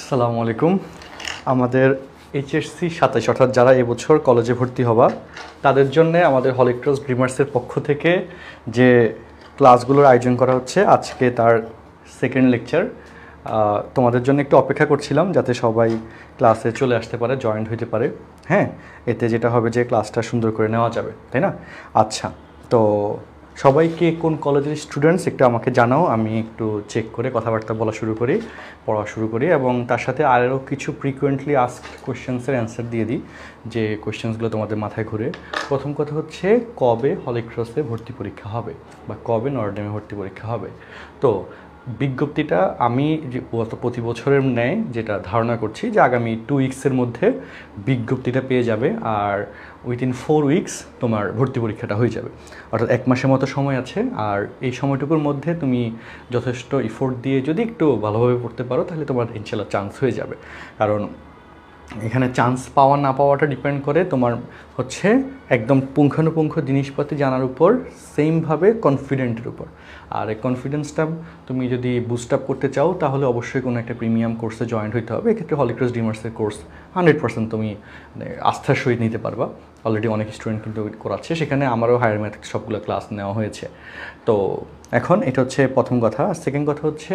আসসালামু আলাইকুম। আমাদের এইচএসসি 27 অর্থাৎ যারা এবছর কলেজে ভর্তি হবা তাদের জন্য আমাদের হলিক্রস ড্রিমার্সের পক্ষ থেকে যে ক্লাসগুলোর আয়োজন করা হচ্ছে, আজকে তার সেকেন্ড লেকচার। তোমাদের জন্য একটু অপেক্ষা করছিলাম যাতে সবাই ক্লাসে চলে আসতে পারে, জয়েন্ট হইতে পারে। হ্যাঁ, এতে যেটা হবে যে ক্লাসটা সুন্দর করে নেওয়া যাবে, তাই না? আচ্ছা, তো সবাইকে কোন কলেজের স্টুডেন্টস একটু আমাকে জানাও, আমি একটু চেক করে কথাবার্তা বলা শুরু করি, পড়া শুরু করি, এবং তার সাথে আরও কিছু ফ্রিকোয়েন্টলি আস্ক কোয়েশ্চেন্সের অ্যান্সার দিয়ে দিই যে কোয়েশ্চেন্সগুলো তোমাদের মাথায় ঘুরে। প্রথম কথা হচ্ছে, কবে হলিক্রসে ভর্তি পরীক্ষা হবে বা কবে নরডেমে ভর্তি পরীক্ষা হবে। তো বিজ্ঞপ্তিটা আমি প্রতি বছরের ন্যায় যেটা ধারণা করছি যে আগামী 2 উইক্সের মধ্যে বিজ্ঞপ্তিটা পেয়ে যাবে, আর উইথিন 4 উইক্স তোমার ভর্তি পরীক্ষাটা হয়ে যাবে। অর্থাৎ 1 মাসের মতো সময় আছে, আর এই সময়টুকুর মধ্যে তুমি যথেষ্ট এফোর্ট দিয়ে যদি একটু ভালোভাবে পড়তে পারো তাহলে তোমার ইনশাল্লাহ চান্স হয়ে যাবে। কারণ এখানে চান্স পাওয়া না পাওয়াটা ডিপেন্ড করে তোমার হচ্ছে একদম পুঙ্খানুপুঙ্খ জিনিসপাতি জানার উপর, সেমভাবে কনফিডেন্টের উপর। আর এই কনফিডেন্সটা তুমি যদি বুস্ট আপ করতে চাও তাহলে অবশ্যই কোনো একটা প্রিমিয়াম কোর্সে জয়েন্ট হইতে হবে। এক্ষেত্রে হলিক্রস ড্রিমার্সের কোর্স 100% তুমি আস্থার সহিত নিতে পারবা। অলরেডি অনেক স্টুডেন্ট কিন্তু করাচ্ছে, সেখানে আমারও হায়ার ম্যাথ সবগুলো ক্লাস নেওয়া হয়েছে। তো এখন এটা হচ্ছে প্রথম কথা। সেকেন্ড কথা হচ্ছে,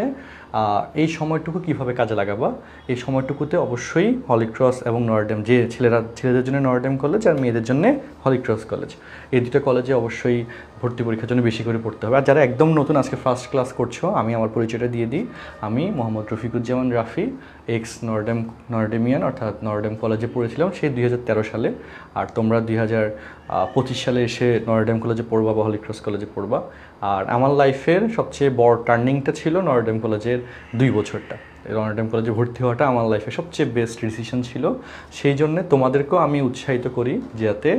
এই সময়টুকু কিভাবে কাজে লাগাবা। এই সময়টুকুতে অবশ্যই হলিক্রস এবং নরডেম, যে ছেলেদের জন্য নরডেম কলেজ আর মেয়েদের জন্য হলিক্রস কলেজ, এই দুটো কলেজে অবশ্যয় ভর্তি পরীক্ষার জন্য বেশি করে পড়তে হবে। আর যারা একদম নতুন আজকে ফার্স্ট ক্লাস করছো, আমি আমার পরিচয়টা দিয়ে দিই। আমি মোহাম্মদ রফিকুজ্জামান রাফি, এক্স নরডেমিয়ান, অর্থাৎ নরডেম কলেজে পড়েছিলাম সেই 2013 সালে। আর তোমরা 2025 সালে এসে নরডেম কলেজে পড়বা বা হলিক্রস কলেজে পড়বা। আর আমার লাইফের সবচেয়ে বড় টার্নিংটা ছিল নরডেম কলেজের 2 বছরটা। নরডেম কলেজে ভর্তি হওয়াটা আমার লাইফে সবচেয়ে বেস্ট ডিসিশন ছিল। সেই জন্যে তোমাদেরকেও আমি উৎসাহিত করি যাতে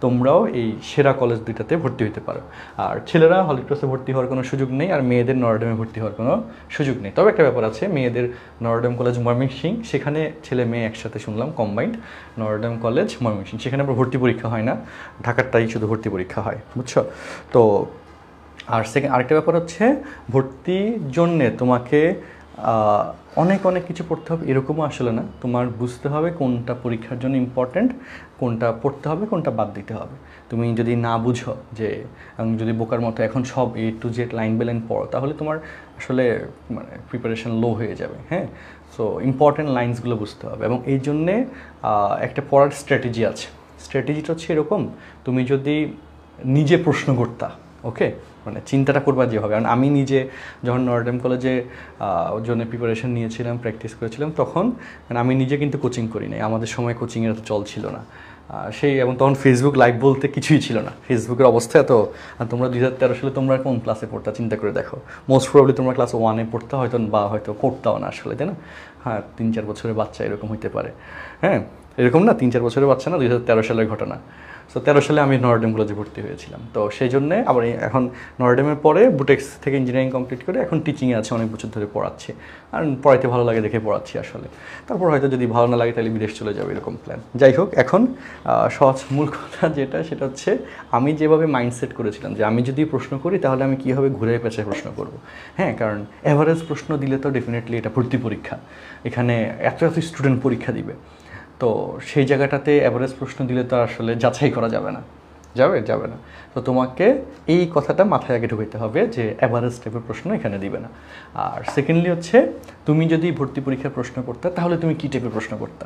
তোমরাও এই সেরা কলেজ দুইটাতে ভর্তি হতে পারো। আর ছেলেরা হলিক্রসে ভর্তি হওয়ার কোনো সুযোগ নেই, আর মেয়েদের নরডেমে ভর্তি হওয়ার কোনো সুযোগ নেই। তবে একটা ব্যাপার আছে, মেয়েদের নরডেম কলেজ ময়মনসিংহ, সেখানে ছেলে মেয়ে একসাথে শুনলাম কম্বাইন্ড। নরডেম কলেজ ময়মনসিংহ, সেখানে আবার ভর্তি পরীক্ষা হয় না, ঢাকারটাই শুধু ভর্তি পরীক্ষা হয়, বুঝছো? তো আর আরেকটা ব্যাপার হচ্ছে, ভর্তির জন্যে তোমাকে অনেক কিছু পড়তে হবে এরকমও আসলে না। তোমার বুঝতে হবে কোনটা পরীক্ষার জন্য ইম্পর্ট্যান্ট, কোনটা পড়তে হবে, কোনটা বাদ দিতে হবে। তুমি যদি না বুঝো, যে যদি বোকার মতো এখন সব A to Z line by line পড়ো, তাহলে তোমার আসলে মানে প্রিপারেশন লো হয়ে যাবে। হ্যাঁ, সো ইম্পর্ট্যান্ট লাইন্সগুলো বুঝতে হবে, এবং এই জন্যে একটা পড়ার স্ট্র্যাটেজি আছে। স্ট্র্যাটেজিটা হচ্ছে এরকম, তুমি যদি নিজে প্রশ্ন করতা, ওকে, মানে চিন্তাটা করবা যেভাবে। কারণ আমি নিজে যখন নরডেম কলেজে জন্য প্রিপারেশন নিয়েছিলাম, প্র্যাকটিস করেছিলাম, তখন মানে আমি নিজে কিন্তু কোচিং করি নাই। আমাদের সময় কোচিংয়ের এত চল ছিল না এবং তখন ফেসবুক লাইভ বলতে কিছুই ছিল না। ফেসবুকের অবস্থা এত, আর তোমরা 2013 সালে তোমরা কোন ক্লাসে পড়তা চিন্তা করে দেখো। মোস্ট প্রবাবলি তোমরা ক্লাস 1-এ পড়তে হয়তো, বা হয়তো পড়তাও না আসলে, তাই না? হ্যাঁ, 3-4 বছরের বাচ্চা এরকম হইতে পারে। হ্যাঁ, এরকম না, 3-4 বছরের বাচ্চা না, 2013 সালের ঘটনা। সো 13 সালে আমি নরডেম কলেজে ভর্তি হয়েছিলাম। তো সেই জন্যে আবার এখন নরডেমের পরে বুটেক্স থেকে ইঞ্জিনিয়ারিং কমপ্লিট করে এখন টিচিংয়ে আছে, অনেক বছর ধরে পড়াচ্ছি। আর পড়াইতে ভালো লাগে দেখে পড়াচ্ছি আসলে। তারপর হয়তো যদি ভালো না লাগে তাহলে বিদেশ চলে যাবে, এরকম প্ল্যান। যাই হোক, এখন সহজ মূল কথা সেটা হচ্ছে, আমি যেভাবে মাইন্ডসেট করেছিলাম যে আমি যদি প্রশ্ন করি তাহলে আমি কীভাবে ঘুরে পেঁচে প্রশ্ন করব। হ্যাঁ, কারণ অ্যাভারেজ প্রশ্ন দিলে তো ডেফিনেটলি এটা ভর্তি পরীক্ষা, এখানে এত স্টুডেন্ট পরীক্ষা দিবে। তো সেই জায়গাটাতে অ্যাভারেজ প্রশ্ন দিলে তো আসলে যাচাই করা যাবে না, যাবে না। তো তোমাকে এই কথাটা মাথায় আগে ঢুকাইতে হবে যে অ্যাভারেজ টাইপের প্রশ্ন এখানে দিবে না। আর সেকেন্ডলি হচ্ছে, তুমি যদি ভর্তি পরীক্ষার প্রশ্ন করতে তাহলে তুমি কী টাইপের প্রশ্ন করতে।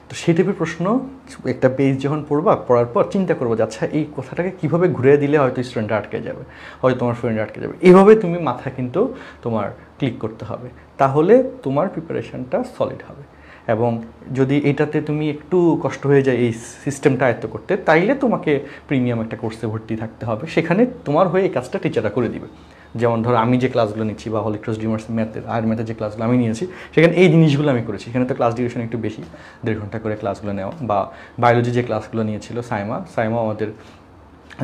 তো সেই টাইপের প্রশ্ন একটা পেজ যখন পড়ার পর চিন্তা করবো যে আচ্ছা, এই কথাটাকে কীভাবে ঘুরে দিলে হয়তো স্টুডেন্টরা আটকে যাবে, হয়তো তোমার ফ্রেন্ড আটকে যাবে। এভাবে তুমি মাথায় কিন্তু তোমার ক্লিক করতে হবে, তাহলে তোমার প্রিপারেশনটা সলিড হবে। এবং যদি এটাতে তুমি একটু কষ্ট হয়ে যায় এই সিস্টেমটা আয়ত্ত করতে, তাইলে তোমাকে প্রিমিয়াম একটা কোর্সে ভর্তি থাকতে হবে, সেখানে তোমার হয়ে এই কাজটা টিচাররা করে দিবে। যেমন ধরো আমি যে ক্লাসগুলো নিচ্ছি, বা হলিক্রস ড্রিমার্স ম্যাথের যে ক্লাসগুলো আমি নিয়েছি, সেখানে এই জিনিসগুলো আমি করেছি। এখানে তো ক্লাস ডিউরেশন একটু বেশি, 1.5 ঘন্টা করে ক্লাসগুলো নেওয়া। বা বায়োলজি যে ক্লাসগুলো নিয়েছিল সাইমা আমাদের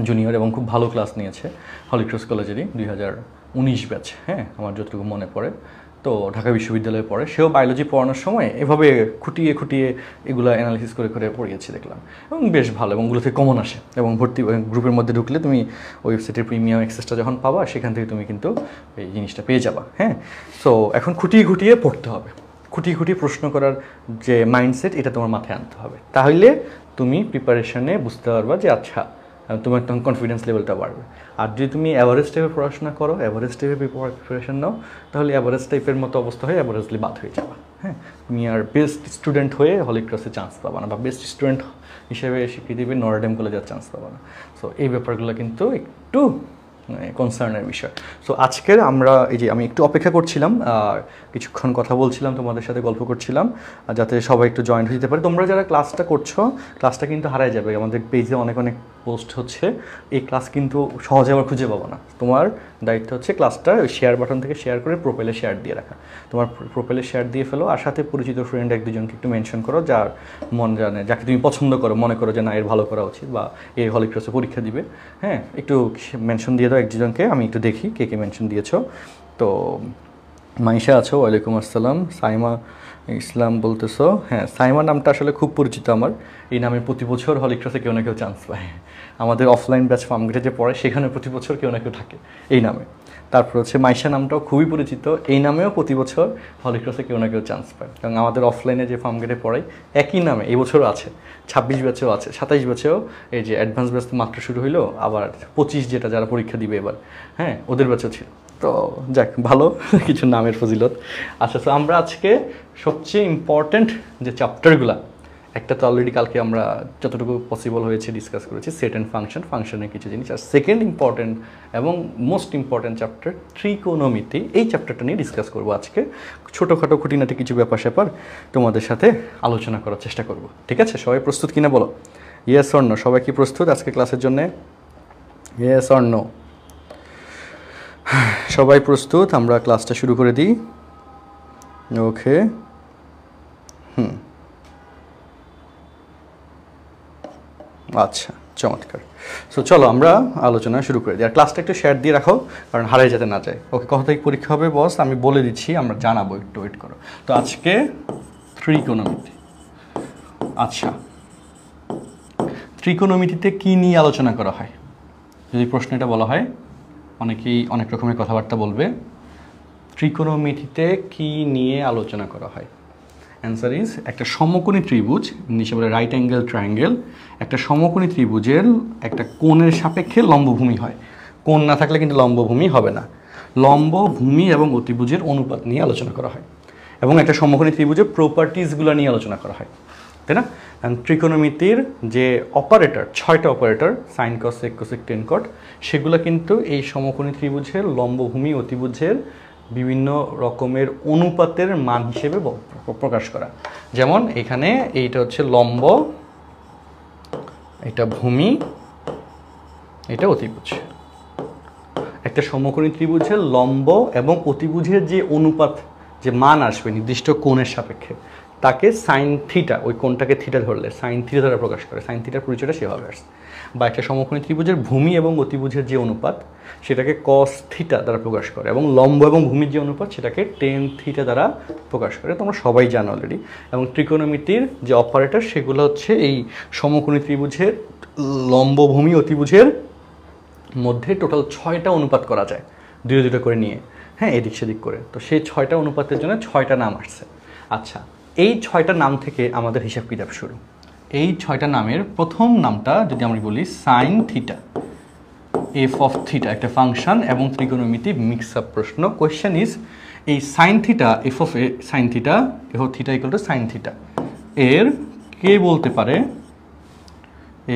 জুনিয়র, এবং খুব ভালো ক্লাস নিয়েছে, হলিক্রস কলেজেরই 2019 ব্যাচ। হ্যাঁ, আমার যতটুকু মনে পড়ে। তো ঢাকা বিশ্ববিদ্যালয়ে পড়ে, সেও বায়োলজি পড়ানোর সময় এভাবে খুঁটিয়ে এগুলো অ্যানালিসিস করে পড়িয়েছি দেখলাম, এবং বেশ ভালো, এবং ওগুলো থেকে কমন আসে। এবং ভর্তি গ্রুপের মধ্যে ঢুকলে তুমি ওয়েবসাইটের প্রিমিয়াম অ্যাক্সেসটা যখন পাবা, সেখান থেকে তুমি কিন্তু এই জিনিসটা পেয়ে যাবা। হ্যাঁ, সো এখন খুঁটিয়ে পড়তে হবে। খুঁটি খুঁটি প্রশ্ন করার যে মাইন্ডসেট এটা তোমার মাথায় আনতে হবে, তাহলে তুমি প্রিপারেশনে বুঝতে পারবা যে আচ্ছা তোমার তখন কনফিডেন্স লেভেলটা বাড়বে। আর যদি তুমি অ্যাভারেজ টাইপের পড়াশোনা করো, অ্যাভারেজ টাইপের প্রিপারেশন নাও, তাহলে অ্যাভারেজ টাইপের মতো অবস্থা হয়ে অ্যাভারেজলি বাদ হয়ে যাবে। হ্যাঁ, তুমি আর বেস্ট স্টুডেন্ট হয়ে হলি ক্রসে চান্স পাবা না, বা বেস্ট স্টুডেন্ট হিসেবে স্বীকৃতি পেয়ে নর্ডেম কলেজের চান্স পাবা না। সো এই ব্যাপারগুলো কিন্তু একটু কনসার্নের বিষয়। সো আজকের আমরা এই যে আমি একটু অপেক্ষা করছিলাম, কিছুক্ষণ কথা বলছিলাম, তোমাদের সাথে গল্প করছিলাম, যাতে সবাই একটু জয়েন হয়ে যেতে পারে। তোমরা যারা ক্লাসটা করছো, ক্লাসটা কিন্তু হারাই যাবে, আমাদের পেজে অনেক অনেক পোস্ট হচ্ছে, এই ক্লাস কিন্তু সহজে আবার খুঁজে পাবো না। তোমার দায়িত্ব হচ্ছে ক্লাসটা ওই শেয়ার বাটন থেকে শেয়ার করে প্রোফাইলে শেয়ার দিয়ে রাখা। তোমার প্রোফাইলে শেয়ার দিয়ে ফেলো, আর সাথে পরিচিত ফ্রেন্ড এক দুজনকে একটু মেনশন করো, যার মন জানে, যাকে তুমি পছন্দ করো, মনে করো যে না এর ভালো করা উচিত বা এই হলি ক্রসে পরীক্ষা দিবে। হ্যাঁ, একটু মেনশন দিয়ে দাও এক দুজনকে, আমি একটু দেখি কে কে মেনশন দিয়েছো। তো মাইশা আছো, ওয়ালাইকুম আসসালাম। সাইমা ইসলাম বলতেছো, হ্যাঁ সাইমা নামটা আসলে খুব পরিচিত আমার, এই নামে প্রতি বছর হলি ক্রসে কেউ না কেউ চান্স পায়। আমাদের অফলাইন ব্যাচ ফার্মগেটে যে পড়ে সেখানে প্রতি বছর কেউ না কেউ থাকে এই নামে। তারপর হচ্ছে মাইশা নামটাও খুবই পরিচিত, এই নামেও প্রতি বছর হলি ক্রসে কেউ না কেউ চান্স পায়, কারণ আমাদের অফলাইনে যে ফার্মগেটে পড়াই একই নামে এই বছরও আছে, 26 ব্যাচেও আছে, 27 ব্যাচেও, এই যে অ্যাডভান্স ব্যাচ মাত্র শুরু হইলো, আবার 25 যেটা যারা পরীক্ষা দিবে এবার, হ্যাঁ ওদের ব্যাচও ছিল। তো যাক, ভালো কিছু নামের ফজিলত। আচ্ছা, তো আমরা আজকে সবচেয়ে ইম্পর্ট্যান্ট যে চ্যাপ্টারগুলো, একটা তো অলরেডি কালকে আমরা যতটুকু পসিবল হয়েছে ডিসকাস করেছি, সেট অ্যান্ড ফাংশন, ফাংশনের কিছু জিনিস, আর সেকেন্ড ইম্পর্ট্যান্ট এবং মোস্ট ইম্পর্ট্যান্ট চ্যাপ্টার ত্রিকোণমিতি, এই চ্যাপ্টারটা নিয়ে ডিসকাস করবো আজকে। ছোটোখাটো খুঁটিনাটি কিছু ব্যাপার স্যাপার তোমাদের সাথে আলোচনা করার চেষ্টা করব। ঠিক আছে, সবাই প্রস্তুত কিনা বলো? Yes or no? সবাই কি প্রস্তুত আজকে ক্লাসের জন্যে? Yes or no? সবাই প্রস্তুত? আমরা ক্লাসটা শুরু করে দিই। ওকে, আচ্ছা চমৎকার। সো চলো আমরা আলোচনা শুরু করে দিই, আর ক্লাসটা একটু শেয়ার দিয়ে রাখো, কারণ হারাই যেতে না যায়। ওকে, কত থেকে পরীক্ষা হবে বস আমি বলে দিচ্ছি, আমরা জানাবো, একটু ওয়েট করো। তো আজকে ত্রিকোণমিতি। আচ্ছা, ত্রিকোণমিতিতে কি নিয়ে আলোচনা করা হয়? যদি প্রশ্ন এটা বলা হয়, অনেকেই অনেক রকমের কথাবার্তা বলবে। ত্রিকোণমিতিতে কি নিয়ে আলোচনা করা হয়? অ্যান্সার ইজ, একটা সমকোণী ত্রিভুজ, নিচে বলে রাইট অ্যাঙ্গেল ট্রায়াঙ্গেল, একটা সমকোণী ত্রিভুজের একটা কোণের সাপেক্ষে লম্বভূমি হয়। কোণ না থাকলে কিন্তু লম্বভূমি হবে না। লম্বভূমি এবং অতিভুজের অনুপাত নিয়ে আলোচনা করা হয়, এবং একটা সমকোণী ত্রিভুজের প্রপার্টিসগুলো নিয়ে আলোচনা করা হয়, তাই না? ত্রিকোণমিতির যে অপারেটর, 6টা operator, sine cos sec cosec tan cot, সেগুলো কিন্তু এই সমকোণী ত্রিভুজের লম্বভূমি অতিভুজের বিভিন্ন রকমের অনুপাতের মান হিসেবে প্রকাশ করা। যেমন এখানে এইটা হচ্ছে লম্ব, এটা ভূমি, এটা অতিভুজ। একটা সমকোণী ত্রিভুজের লম্ব এবং অতিভুজের যে অনুপাত, যে মান আসবে নির্দিষ্ট কোণের সাপেক্ষে, তাকে সাইন থিটা, ওই কোণটাকে থিটা ধরলে সাইন থিটা দ্বারা প্রকাশ করে। সাইন থিটার পরিচয়টা সেভাবে আসছে। বা একটা সমকোণী ত্রিভুজের ভূমি এবং অতিভুজের যে অনুপাত, সেটাকে কস থিটা দ্বারা প্রকাশ করে, এবং লম্ব এবং ভূমির যে অনুপাত, সেটাকে টেন থিটা দ্বারা প্রকাশ করে। তোমরা সবাই জানো অলরেডি। এবং ত্রিকোণমিতির যে অপারেটর, সেগুলো হচ্ছে এই সমকোণী ত্রিভুজের লম্ব, ভূমি, অতিভুজের মধ্যে টোটাল 6টা অনুপাত করা যায়, দুটো দুটো করে নিয়ে, হ্যাঁ এদিক সেদিক করে। তো সেই 6টা অনুপাতের জন্য 6টা নাম আসছে। আচ্ছা, এই 6টা নাম থেকে আমাদের হিসাব কিতাব শুরু। এই 6টা নামের প্রথম নামটা যদি আমরা বলি sine theta, F of theta একটা ফাংশন, এবং ত্রিকোণমিতি মিক্স আপ প্রশ্ন। কোয়েশ্চেন ইজ, এই sine theta, F of A sine theta, F of theta equal to sine theta, এর কে বলতে পারে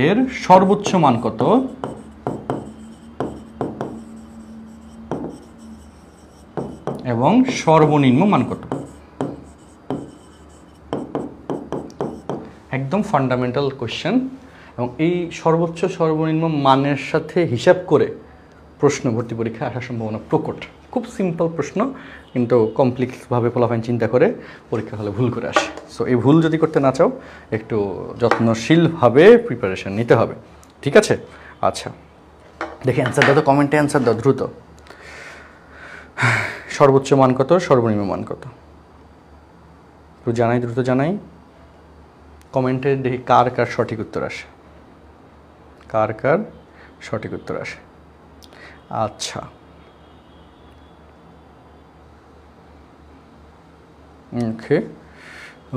এর সর্বোচ্চ মান কত এবং সর্বনিম্ন মান কত? একদম ফান্ডামেন্টাল কোয়েশ্চেন, এবং এই সর্বোচ্চ সর্বনিম্ন মানের সাথে হিসাব করে প্রশ্ন ভর্তি পরীক্ষায় আসার সম্ভাবনা প্রকট। খুব সিম্পল প্রশ্ন, কিন্তু কমপ্লেক্সভাবে পোলাপাইন চিন্তা করে পরীক্ষা হলে ভুল করে আসে। সো এই ভুল যদি করতে না চাও, একটু যত্নশীলভাবে প্রিপারেশন নিতে হবে, ঠিক আছে? আচ্ছা, দেখি অ্যান্সার দাও তো, কমেন্টে অ্যান্সার দাও দ্রুত। সর্বোচ্চ মান কত, সর্বনিম্ন মান কত? একটু জানাই, দ্রুত জানাই। কমেন্টে দেখি কার কার সঠিক উত্তর আসে, কার কার সঠিক উত্তর আসে। আচ্ছা, ওকে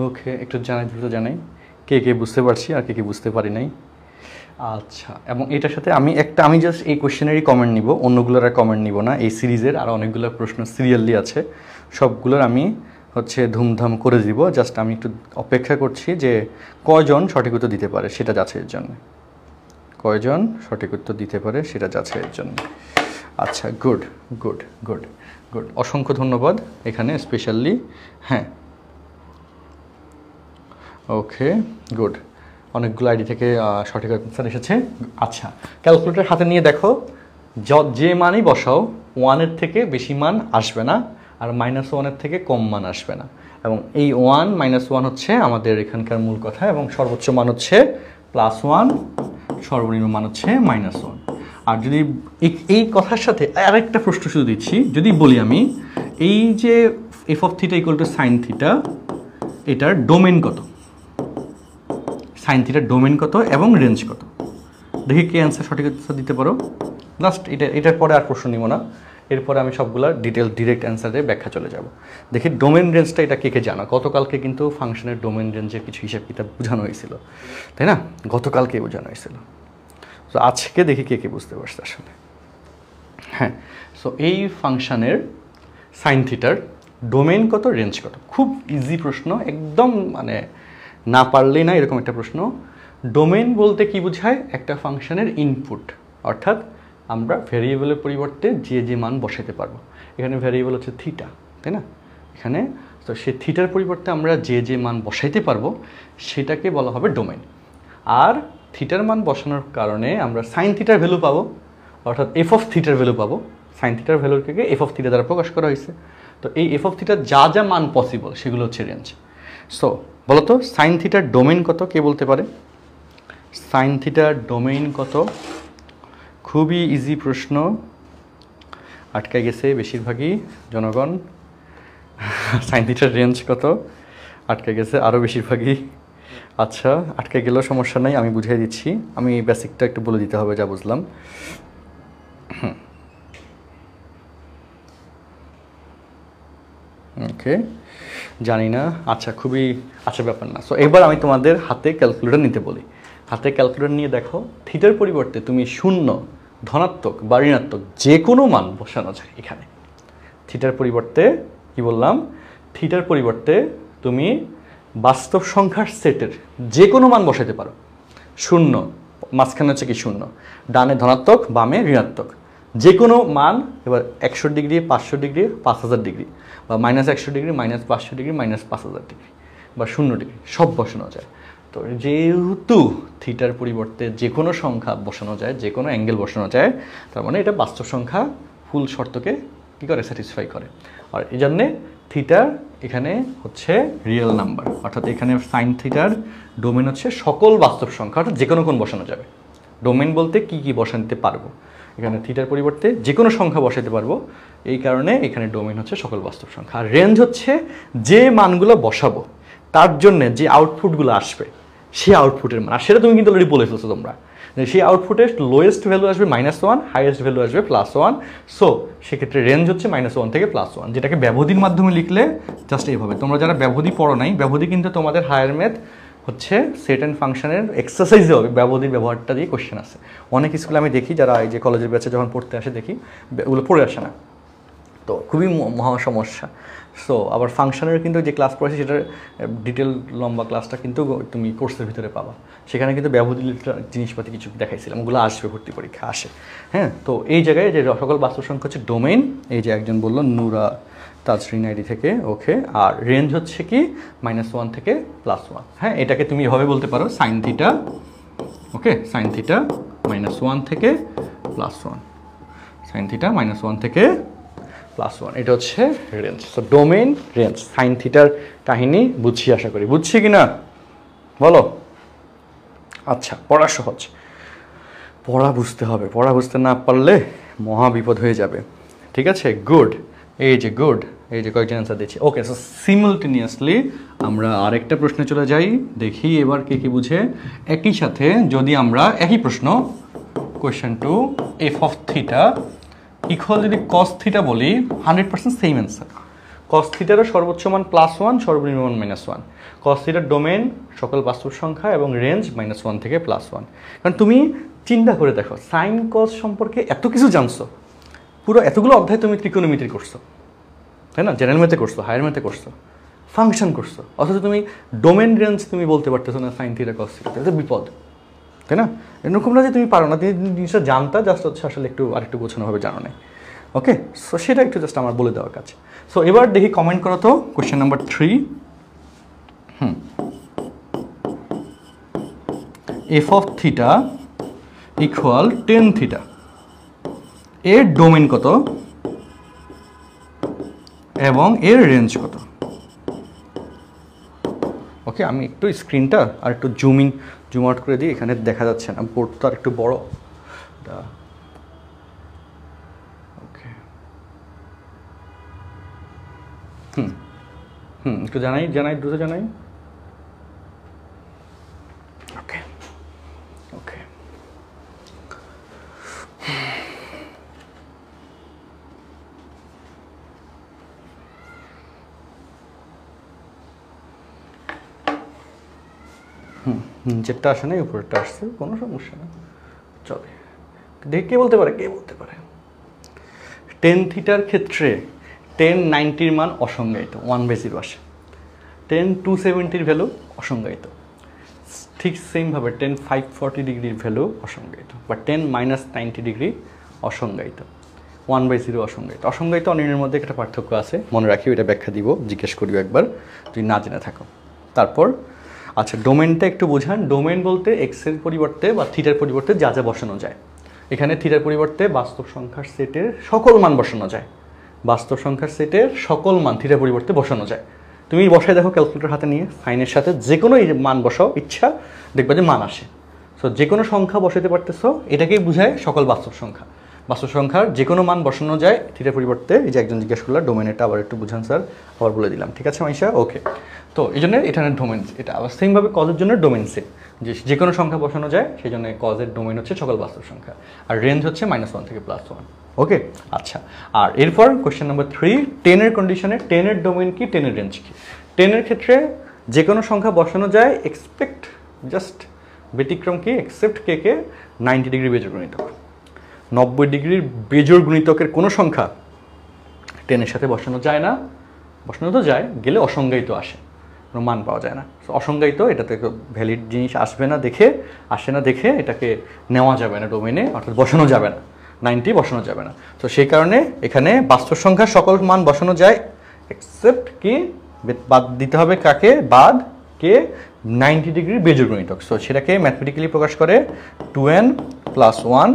ওকে, একটু জানাই, দ্রুত জানাই কে কে বুঝতে পারছি আর কে কে বুঝতে পারি নাই। আচ্ছা, এবং এটার সাথে আমি জাস্ট এই কোশ্চেনেরই কমেন্ট নিব, অন্যগুলোর আর কমেন্ট নিব না। এই সিরিজের আরও অনেকগুলো প্রশ্ন সিরিয়ালি আছে, সবগুলোর আমি হচ্ছে ধুমধাম করে দিব। জাস্ট আমি একটু অপেক্ষা করছি যে কয়জন সঠিক উত্তর দিতে পারে সেটা যাচাইয়ের জন্য, কয়জন সঠিক উত্তর দিতে পারে সেটা যাচাইয়ের জন্য। আচ্ছা, গুড গুড গুড গুড, অসংখ্য ধন্যবাদ এখানে স্পেশালি। হ্যাঁ, ওকে গুড, অনেকগুলো আইডি থেকে সঠিক অ্যান্সার এসেছে। আচ্ছা, ক্যালকুলেটর হাতে নিয়ে দেখো, যে মানই বসাও 1-এর থেকে বেশি মান আসবে না, আর -1-এর থেকে কম মান আসবে না। এবং এই 1 -1 হচ্ছে আমাদের এখানকার মূল কথা, এবং সর্বোচ্চ মান হচ্ছে +1, সর্বনিম্ন মান হচ্ছে -1। আর যদি এই কথার সাথে আরেকটা প্রশ্ন শুধু দিচ্ছি, যদি বলি আমি এই যে f of θ = sin θ, এটার ডোমেন কত, সাইন থিটার ডোমেন কত এবং রেঞ্জ কত, দেখি কে অ্যান্সার সঠিক উত্তর দিতে পারো। লাস্ট এটার পরে আর প্রশ্ন নিব না, এরপরে আমি সবগুলো ডিরেক্ট অ্যান্সারে ব্যাখ্যা চলে যাব। দেখি ডোমেন রেঞ্জটা এটা কে কে জানা। গতকালকে কিন্তু ফাংশনের ডোমেন রেঞ্জের কিছু হিসাব কিতাব বোঝানো হয়েছিল, তাই না? গতকালকে বোঝানো হয়েছিল। তো আজকে দেখি কে কে বুঝতে পারছে আসলে। হ্যাঁ, সো এই ফাংশনের সাইন থিটার ডোমেন কত, রেঞ্জ কত, খুব ইজি প্রশ্ন, একদম মানে না পারলেই না এরকম একটা প্রশ্ন। ডোমেন বলতে কি বোঝায়? একটা ফাংশনের ইনপুট, অর্থাৎ আমরা ভ্যারিয়েবলের পরিবর্তে যে মান বসাতে পারবো। এখানে ভ্যারিয়েবল হচ্ছে থিটা, তাই না? এখানে তো সে থিটার পরিবর্তে আমরা যে মান বসাইতে পারবো সেটাকে বলা হবে ডোমেন। আর থিটার মান বসানোর কারণে আমরা সাইন থিটার ভ্যালু পাবো, অর্থাৎ এফ অফ থিটার ভ্যালু পাবো। সাইন থিটার ভ্যালুকে এফ অফ থিটা দ্বারা প্রকাশ করা হয়েছে। তো এই এফ অফ থিটার যা মান পসিবল সেগুলো হচ্ছে রেঞ্জ। সো বলতো সাইন থিটার ডোমেইন কত, কে বলতে পারে? সাইন থিটার ডোমেইন কত? খুবই ইজি প্রশ্ন, আটকে গেছে বেশিরভাগই জনগণ। সাইন থিটার রেঞ্জ কত? আটকে গেছে আরও বেশিরভাগই। আচ্ছা, আটকে গেলেও সমস্যা নাই, আমি বুঝিয়ে দিচ্ছি। আমি বেসিকটা একটু বলে দিতে হবে যা বুঝলাম। ওকে, জানি না। আচ্ছা, খুবই আচ্ছা ব্যাপার না। সো এবার আমি তোমাদের হাতে ক্যালকুলেটর নিতে বলি। হাতে ক্যালকুলেটর নিয়ে দেখো, থিটার পরিবর্তে তুমি 0, ধনাত্মক বা ঋণাত্মক যে কোনো মান বসানো যায় এখানে। থিটার পরিবর্তে কি বললাম? থিটার পরিবর্তে তুমি বাস্তব সংখ্যার সেটের যে কোনো মান বসাতে পারো। 0 মাঝখানে হচ্ছে কি 0, ডানে ধনাত্মক, বামে ঋণাত্মক, যে কোনো মান। এবার 100 ডিগ্রি, 500 ডিগ্রি, 5000 ডিগ্রি, বা -100 ডিগ্রি, -500 ডিগ্রি, -5000 ডিগ্রি, বা 0 ডিগ্রি, সব বসানো যায়। তো যেহেতু থিটার পরিবর্তে যে কোনো সংখ্যা বসানো যায়, যে কোনো অ্যাঙ্গেল বসানো যায়, তার মানে এটা বাস্তব সংখ্যা ফুল শর্তকে কী করে, স্যাটিসফাই করে। আর এই জন্যে থিটার এখানে হচ্ছে রিয়েল নাম্বার, অর্থাৎ এখানে সাইন থিটার ডোমেন হচ্ছে সকল বাস্তব সংখ্যা, অর্থাৎ যে কোনো কোণ বসানো যাবে। ডোমেন বলতে কি কি বসাতে পারবো, এখানে থিটার পরিবর্তে যে কোনো সংখ্যা বসাতে পারবো, এই কারণে এখানে ডোমেন হচ্ছে সকল বাস্তব সংখ্যা। আর রেঞ্জ হচ্ছে যে মানগুলো বসাবো তার জন্য যে আউটপুটগুলো আসবে সেই আউটপুটের মান। আর সেটা তুমি কিন্তু অলরেডি বলে ফেলছো তোমরা, সেই আউটপুটের লোয়েস্ট ভ্যালু আসবে -1, হাইয়েস্ট ভ্যালু আসবে +1। সো সেক্ষেত্রে রেঞ্জ হচ্ছে -1 থেকে +1, যেটাকে ব্যবধির মাধ্যমে লিখলে জাস্ট এইভাবে। তোমরা যারা ব্যবধি পড়ো নাই, ব্যবধি কিন্তু তোমাদের হায়ার ম্যাথ হচ্ছে সেট অ্যান্ড ফাংশনের এক্সারসাইজে হবে, ব্যবধির ব্যবহারটা দিয়ে কোশ্চেন আসে। অনেক স্কুলে আমি দেখি যারা এই যে কলেজের ব্যাচে যখন পড়তে আসে দেখি ওগুলো পড়ে আসে না, তো খুবই মহা সমস্যা। সো আবার ফাংশনের কিন্তু যে ক্লাস পড়েছি সেটার ডিটেল লম্বা ক্লাসটা কিন্তু তুমি কোর্সের ভিতরে পাবা, সেখানে কিন্তু ব্যবহারিক জিনিসপাতি কিছু দেখাইছিলাম, ওগুলো আসবে ভর্তি পরীক্ষা আসে। হ্যাঁ, তো এই জায়গায় যে সকল বাস্তব সংখ্যা হচ্ছে ডোমেইন, এই যে একজন বললো নুরা তাজরিন আইডি থেকে, ওকে। আর রেঞ্জ হচ্ছে কি -1 থেকে +1। হ্যাঁ, এটাকে তুমি এভাবে বলতে পারো সাইন থিটা, ওকে, সাইন থিটা -1 থেকে +1, সাইন থিটা -1 থেকে +1, এটা হচ্ছে range. So domain, range, sine থিটার কাহিনী বুঝছি, আশা করি বুঝছি কি না বলো। আচ্ছা, পড়া সহজ, পড়া বুঝতে হবে, পড়া বুঝতে না পারলে মহা বিপদ হয়ে যাবে। ঠিক আছে, গুড, এই যে গুড, এই যে কয়েকজন অ্যান্সার দিচ্ছি। ওকে, সো সিমিলটেনিয়াসলি আমরা আরেকটা প্রশ্নে চলে যাই, দেখি এবার কে কি বুঝে। একই সাথে যদি আমরা একই প্রশ্ন question 2 F of theta equal যদি কস থিটা বলি, 100% সেম অ্যান্সার। কস থিটারও সর্বোচ্চ মান +1, সর্বনিম্ন মান -1। কস থিটার ডোমেন সকল বাস্তব সংখ্যা এবং রেঞ্জ -1 থেকে +1। কারণ তুমি চিন্তা করে দেখো, সাইন কস সম্পর্কে এত কিছু জানছো, পুরো এতগুলো অধ্যায় তুমি ত্রিকোণমিতি করছো, তাই না? জেনারেল ম্যাথে করছো, হায়ার ম্যাথে করছো, ফাংশন করছো, অথচ তুমি ডোমেন রেঞ্জ তুমি বলতে পারতেছো না সাইন থিটা কস থিটা। এটা বিপদ, তাই না? এরকম না যে তুমি পারো না, তুমি জিনিসটা জানতা, জাস্ট হচ্ছে আসলে আরেকটু গোছানোভাবে জানো না। ওকে, সো সেটা একটু জাস্ট আমার বলে দেওয়ার কাছে। সো এবার দেখি কমেন্ট করো তো question number 3। F of theta equal tan theta, এর ডোমেন কত এবং এর রেঞ্জ কত? ওকে, আমি একটু স্ক্রিনটা আর একটু জুম আউট করে দিই, এখানে দেখা যাচ্ছে না, বোর্ডটা আর একটু বড়। ওকে, একটু জানাই দ্রুত জানাই। ওকে ওকে, নিচেরটা আসে না, উপরেরটা আসছে, কোনো সমস্যা না, চলে। দেখে কে বলতে পারে? টেন থিটার ক্ষেত্রে 1090 মান অসংজ্ঞায়িত, 1/0 আসে। 10/270 ভ্যালু অসংজ্ঞায়িত। ঠিক সেমভাবে 10/540 ডিগ্রির ভ্যালু অসংজ্ঞায়িত, বা 10 - 90 অসংজ্ঞায়িত, 1/0 অসংজ্ঞায়িত। অসংজ্ঞায়িত অনির্ণয়ের মধ্যে একটা পার্থক্য আছে, মনে রাখিও, এটা ব্যাখ্যা দিব, জিজ্ঞেস করিও একবার যদি না জেনে থাকো। তারপর আচ্ছা, ডোমেনটা একটু বোঝান। ডোমেন বলতে এক্সের পরিবর্তে বা থিটার পরিবর্তে যা যা বসানো যায়। এখানে থিটার পরিবর্তে বাস্তব সংখ্যার সেটের সকল মান বসানো যায়। বাস্তব সংখ্যার সেটের সকল মান থিটার পরিবর্তে বসানো যায়। তুমি বসায় দেখো ক্যালকুলেটর হাতে নিয়ে, সাইনের সাথে যে কোনো মান বসাও ইচ্ছা, দেখবা যে মান আসে। সো যে কোনো সংখ্যা বসাতে পারতেছো, এটাকেই বোঝায় সকল বাস্তব সংখ্যা। বাস্তব সংখ্যার যে কোনো মান বসানো যায় থিটার পরিবর্তে। এই যে একজন জিজ্ঞেস করলো ডোমেনটা আবার একটু বুঝান স্যার, আবার বলে দিলাম, ঠিক আছে মাইশা? ওকে, তো এই জন্য এখানে ডোমেন, এটা আবার সেমভাবে কজের জন্য ডোমেন সেট, যে কোনো সংখ্যা বসানো যায়, সেই জন্য কজের ডোমেন হচ্ছে সকল বাস্তব সংখ্যা, আর রেঞ্জ হচ্ছে -1 থেকে +1। ওকে, আচ্ছা। আর এরপর কোয়েশ্চেন নাম্বার 3, 10-এর কন্ডিশনে 10-এর ডোমেন কি, 10-এর রেঞ্জ কি? 10-এর ক্ষেত্রে যে কোনো সংখ্যা বসানো যায়, এক্সপেক্ট জাস্ট ব্যতিক্রম কি, এক্সেপ্ট কে 90 ডিগ্রি বেজোড় গুণিতক। 90 ডিগ্রির বেজোড় গুণিতকের কোনো সংখ্যা 10-এর সাথে বসানো যায় না। বসানো তো যায়, গেলে অসংজ্ঞায়িত আসে, কোনো মান পাওয়া যায় না। অসংজ্ঞায়িত, এটাতে ভ্যালিড জিনিস আসে না দেখে এটাকে নেওয়া যাবে না ডোমেনে, অর্থাৎ বসানো যাবে না, 90 বসানো যাবে না। তো সেই কারণে এখানে বাস্তব সংখ্যার সকল মান বসানো যায়, এক্সেপ্ট কি, বাদ দিতে হবে কাকে, বাদ কে 90 ডিগ্রির বেজোড় গুণিতক। সো সেটাকে ম্যাথমেটিক্যালি প্রকাশ করে 2n + 1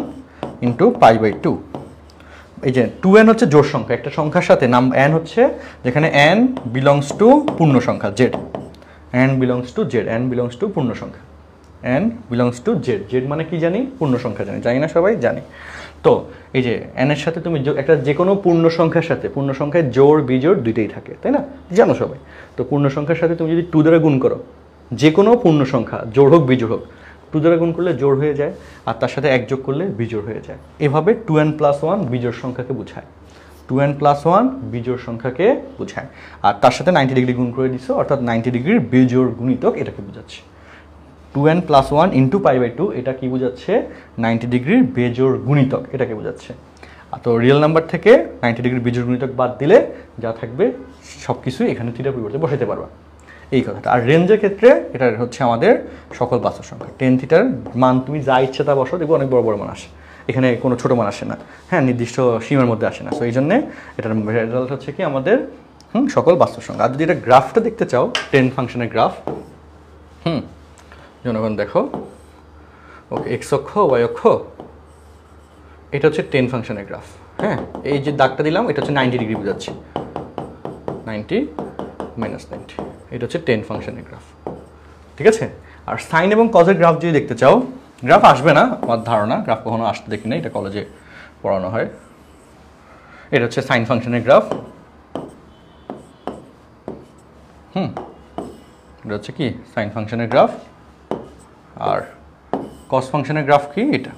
× π/2। এই যে 2n হচ্ছে জোড় সংখ্যা, একটা সংখ্যার সাথে নাম n হচ্ছে, যেখানে n বিলংস টু পূর্ণ সংখ্যা z, n বিলংস টু পূর্ণ সংখ্যা, n belongs to z। z মানে কি জানি, পূর্ণ সংখ্যা জানি না সবাই? জানি। তো এই যে n এর সাথে তুমি একটা যে কোনো পূর্ণ সংখ্যার সাথে, পূর্ণ সংখ্যায় জোড় বিজোড় দুইটাই থাকে, তাই না? জানো সবাই। তো পূর্ণ সংখ্যার সাথে তুমি যদি 2 দ্বারা গুণ করো, যে কোনো পূর্ণ সংখ্যা জোড় হোক বিজোড় হোক, 2 দ্বারা গুণ করলে জোড় হয়ে যায়, আর তার সাথে 1 যোগ করলে বিজোড় হয়ে যায়। এভাবে 2n + 1 বিজোড় সংখ্যাকে বোঝায়, 2n + 1 বিজোড় সংখ্যাকে বোঝায়। আর তার সাথে 90 ডিগ্রি গুণ করে দিছো, অর্থাৎ 90 ডিগ্রির বেজোড় গুণিতক এটাকে বোঝাচ্ছে। 2n + 1 × π/2 এটা কি বোঝাচ্ছে, 90 ডিগ্রির বেজোড় গুণিতক এটাকে বোঝাচ্ছে। তো রিয়েল নাম্বার থেকে 90 ডিগ্রির বেজোড় গুণিতক বাদ দিলে যা থাকবে সব কিছুই এখানে থিটার পরিবর্তে বসাতে পারবা, এই কথাটা। আর রেঞ্জের ক্ষেত্রে এটা হচ্ছে আমাদের সকল বাস্তব সংখ্যা। 10 থিটার মান তুমি যা ইচ্ছে তা বসো, দেখবো অনেক বড় বড় মান আসে, এখানে কোনো ছোটো মান আসে না, হ্যাঁ, নির্দিষ্ট সীমার মধ্যে আসে না। সো এই জন্যে এটার রেজাল্ট হচ্ছে কি আমাদের সকল বাস্তব সংখ্যা। আর যদি এটা গ্রাফটা দেখতে চাও, 10 ফাংশনের গ্রাফ, জনগণ দেখো, ওকে, এক্স অক্ষ ওয়াই অক্ষ, এটা হচ্ছে 10 ফাংশনের গ্রাফ। হ্যাঁ, এই যে দাগটা দিলাম এটা হচ্ছে 90 ডিগ্রি বোঝাচ্ছে, 90 - 90, এটা হচ্ছে 10 ফাংশনের গ্রাফ, ঠিক আছে? আর সাইন এবং কজের গ্রাফ যদি দেখতে চাও, গ্রাফ আসবে না আমার ধারণা, গ্রাফ কখনো আসতে দেখি না, এটা কলেজে পড়ানো হয়। এটা হচ্ছে সাইন ফাংশনের গ্রাফ, এটা হচ্ছে কি সাইন ফাংশনের গ্রাফ। আর কস ফাংশনের গ্রাফ কি, এটা।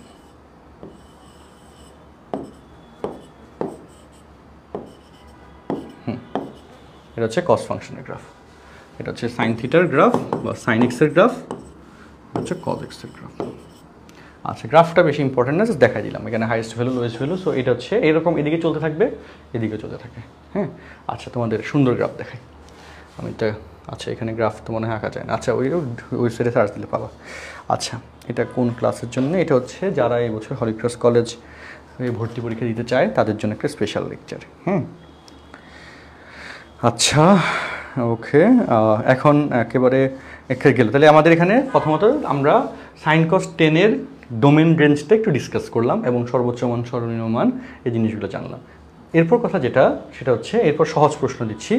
এটা হচ্ছে কস ফাংশনের গ্রাফ, এটা হচ্ছে সাইন থিটার গ্রাফ বা সাইন এক্সের গ্রাফ, হচ্ছে কজ এক্সের গ্রাফ। আচ্ছা, গ্রাফটা বেশি ইম্পর্টেন্ট না, জাস্ট দেখাই দিলাম এখানে highest value lowest value. So এটা হচ্ছে এরকম এদিকে চলতে থাকবে, এদিকে চলতে থাকে। হ্যাঁ, আচ্ছা তোমাদের সুন্দর গ্রাফ দেখাই আমি তো। আচ্ছা, এখানে গ্রাফ তো মনে হয় আঁকা যায় না। আচ্ছা, ওই ওয়েবসাইটে সার্চ দিলে পাবা। আচ্ছা, এটা কোন ক্লাসের জন্য? এটা হচ্ছে যারা এবছর হলিক্রস কলেজ ভর্তি পরীক্ষা দিতে চায় তাদের জন্য একটা স্পেশাল লেকচার। আচ্ছা, ওকে, এখন একেবারে গেল। তাহলে আমাদের এখানে প্রথমত আমরা সাইন কস 10-এর ডোমেন রেঞ্জটা একটু ডিসকাস করলাম এবং সর্বোচ্চ মান সর্বনিম্ন মান এই জিনিসগুলো জানলাম। এরপর কথা যেটা সেটা হচ্ছে এরপর সহজ প্রশ্ন দিচ্ছি।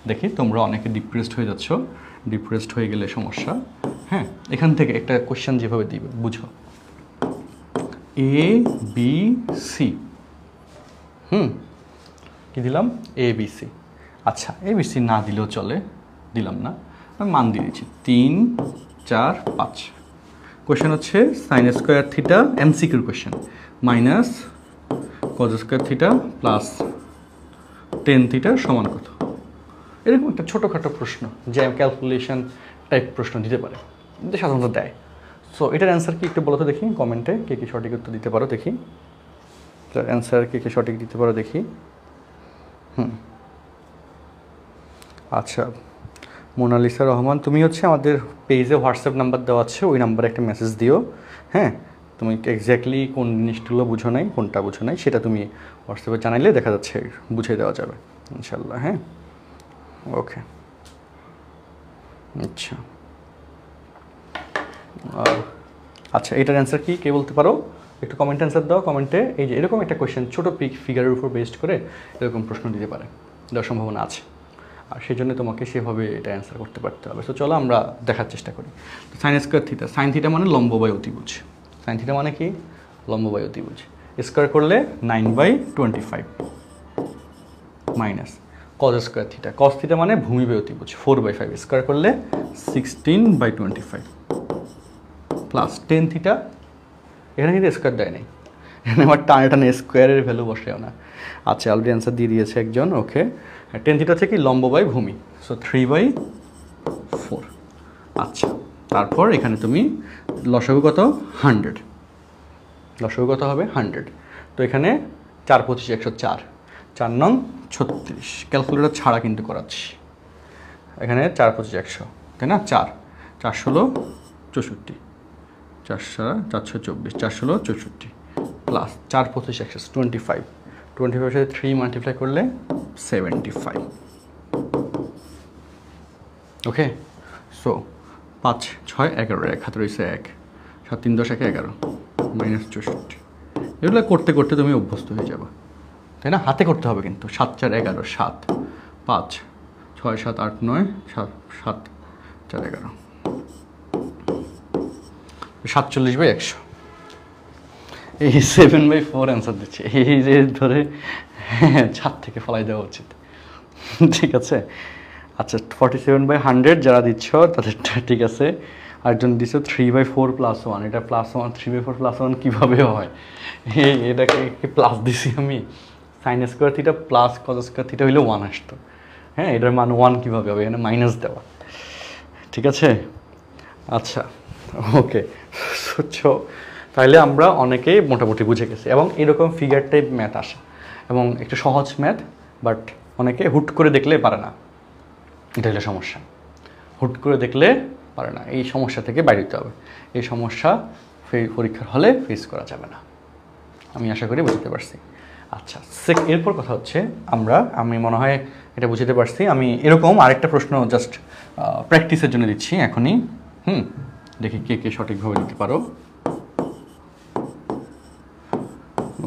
দেখি তোমরা অনেকে ডিপ্রেসড হয়ে যাচ্ছ, ডিপ্রেসড হয়ে গেলে সমস্যা। হ্যাঁ, এখান থেকে একটা কোশ্চেন যেভাবে দিবে বুঝো, এ বি সি, কি দিলাম? A B C. আচ্ছা, এ বি সি না দিলেও চলে, দিলাম না, আমি মান দিয়ে দিচ্ছি 3, 4, 5। কোয়েশ্চেন হচ্ছে সাইন স্কোয়ার থিটা, এমসিকিউর question, minus cos square theta plus tan theta সমান কত? এরকম একটা ছোটোখাটো প্রশ্ন যে ক্যালকুলেশন টাইপ প্রশ্ন দিতে পারে, সাধারণত দেয়। সো এটার অ্যান্সার কি একটু বলো তো দেখি কমেন্টে, কে কী সঠিক উত্তর দিতে পারো দেখি। এটার অ্যান্সার কে কে সঠিক দিতে পারো দেখি। আচ্ছা, মোনালিসা রহমান, তুমি হচ্ছে আমাদের পেজে হোয়াটসঅ্যাপ নাম্বার দেওয়া আছে, ওই নাম্বারে একটা মেসেজ দিও। হ্যাঁ, তুমি এক্স্যাক্টলি কোন জিনিসগুলো বুঝো নাই, কোনটা বুঝো নাই সেটা তুমি হোয়াটসঅ্যাপে জানাইলে দেখা যাচ্ছে বুঝিয়ে দেওয়া যাবে ইনশাল্লাহ। হ্যাঁ, ওকে। আচ্ছা, আচ্ছা, এটার অ্যান্সার কি কে বলতে পারো? একটু কমেন্ট অ্যান্সার দাও কমেন্টে। এই যে এরকম একটা কোয়েশ্চেন ছোটো ফিগারের উপর বেসড করে এরকম প্রশ্ন দিতে পারে, দেওয়ার সম্ভাবনা আছে। আর সেই জন্য তোমাকে সেভাবে এটা অ্যান্সার করতে পারতে হবে। তো চলো আমরা দেখার চেষ্টা করি। তো sign square theta, sine theta মানে লম্ব বাই অতিভুজ। সাইন থিটা মানে কি? লম্ব বাই অতিভুজ। স্কোয়ার করলে 9/25 minus cos square theta, cause theta মানে ভূমি বাই অতিভুজ 4/5, স্কোয়ার করলে 16/25 প্লাস টেন থিটা। এখানে কিন্তু স্কোয়ার দেয় নাই, এখানে আমার টানে টানে স্কোয়ারের ভ্যালু বসেও না। আচ্ছা, অলরেডি অ্যান্সার দিয়ে দিয়েছে একজন। ওকে, টেন থিটা হচ্ছে কি লম্ব বাই ভূমি, সো 3/4। আচ্ছা, তারপর এখানে তুমি লসাগু কত? 100। লসাগু কত হবে? 100। তো এখানে 4 25 104, 4 নং 36, ক্যালকুলেটর ছাড়া কিন্তু করাচ্ছি। এখানে 4 25 100, তাই না? 4 4 16 64, 4 424, 4 16 64 প্লাস 4 25 100 25, 25 সাথে 3 মাল্টিপ্লাই করলে 75। ওকে, সো 5 6 11, 1 হাতে রয়েছে 1, 7 3 10 1 11 মাইনাস 64। এগুলো করতে করতে তুমি অভ্যস্ত হয়ে যাবে, তাই না? হাতে করতে হবে কিন্তু। 7 4 11, 7 5 6 7 8 9 7 7 4 11, 47/100। এই 7/4 অ্যান্সার দিচ্ছে। এই যে ধরে ছাদ থেকে ফলাই দেওয়া উচিত, ঠিক আছে? আচ্ছা, 47/100 যারা দিচ্ছ তাদেরটা ঠিক আছে। আরেকজন দিচ্ছ 3/4 + 1, এটা +1, 3/4 + 1 কীভাবে হয়? এটাকে প্লাস দিছি আমি। Sign square theta plus cos square theta হইলে 1 আসতো। হ্যাঁ, এটার মান 1 কীভাবে হবে? এখানে মাইনাস দেওয়া, ঠিক আছে? আচ্ছা, ওকে, সো তাহলে আমরা অনেকেই মোটামুটি বুঝে গেছি এবং এরকম ফিগার টাইপ ম্যাথ আসে এবং একটু সহজ ম্যাথ, বাট অনেকে হুট করে দেখলে পারে না, এটা হলো সমস্যা। হুট করে দেখলে পারে না, এই সমস্যা থেকে বাইরে দিতে হবে। এই সমস্যা পরীক্ষার হলে ফেস করা যাবে না, আমি আশা করি বুঝতে পারছি। আচ্ছা, এরপর কথা হচ্ছে আমি মনে হয় এটা বুঝতে পারছি। আমি এরকম আরেকটা প্রশ্ন জাস্ট প্র্যাকটিসের জন্য দিচ্ছি এখনই। দেখি কে কে সঠিকভাবে দিতে পারো।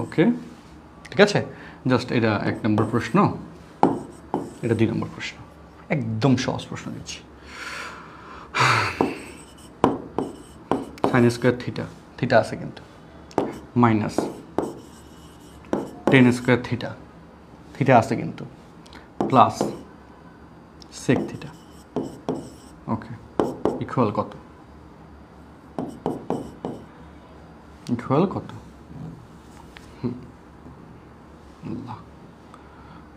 ওকে, ঠিক আছে, জাস্ট এটা 1 নম্বর প্রশ্ন, এটা 2 নম্বর প্রশ্ন, একদম সহজ প্রশ্ন দিচ্ছি। সাইন স্কোয়ার থিটা, থিটা আছে কিন্তু, minus ten square theta, theta আছে কিন্তু, প্লাস সেক থিটা। ওকে, ইকুয়াল কত? ইকুয়াল কত?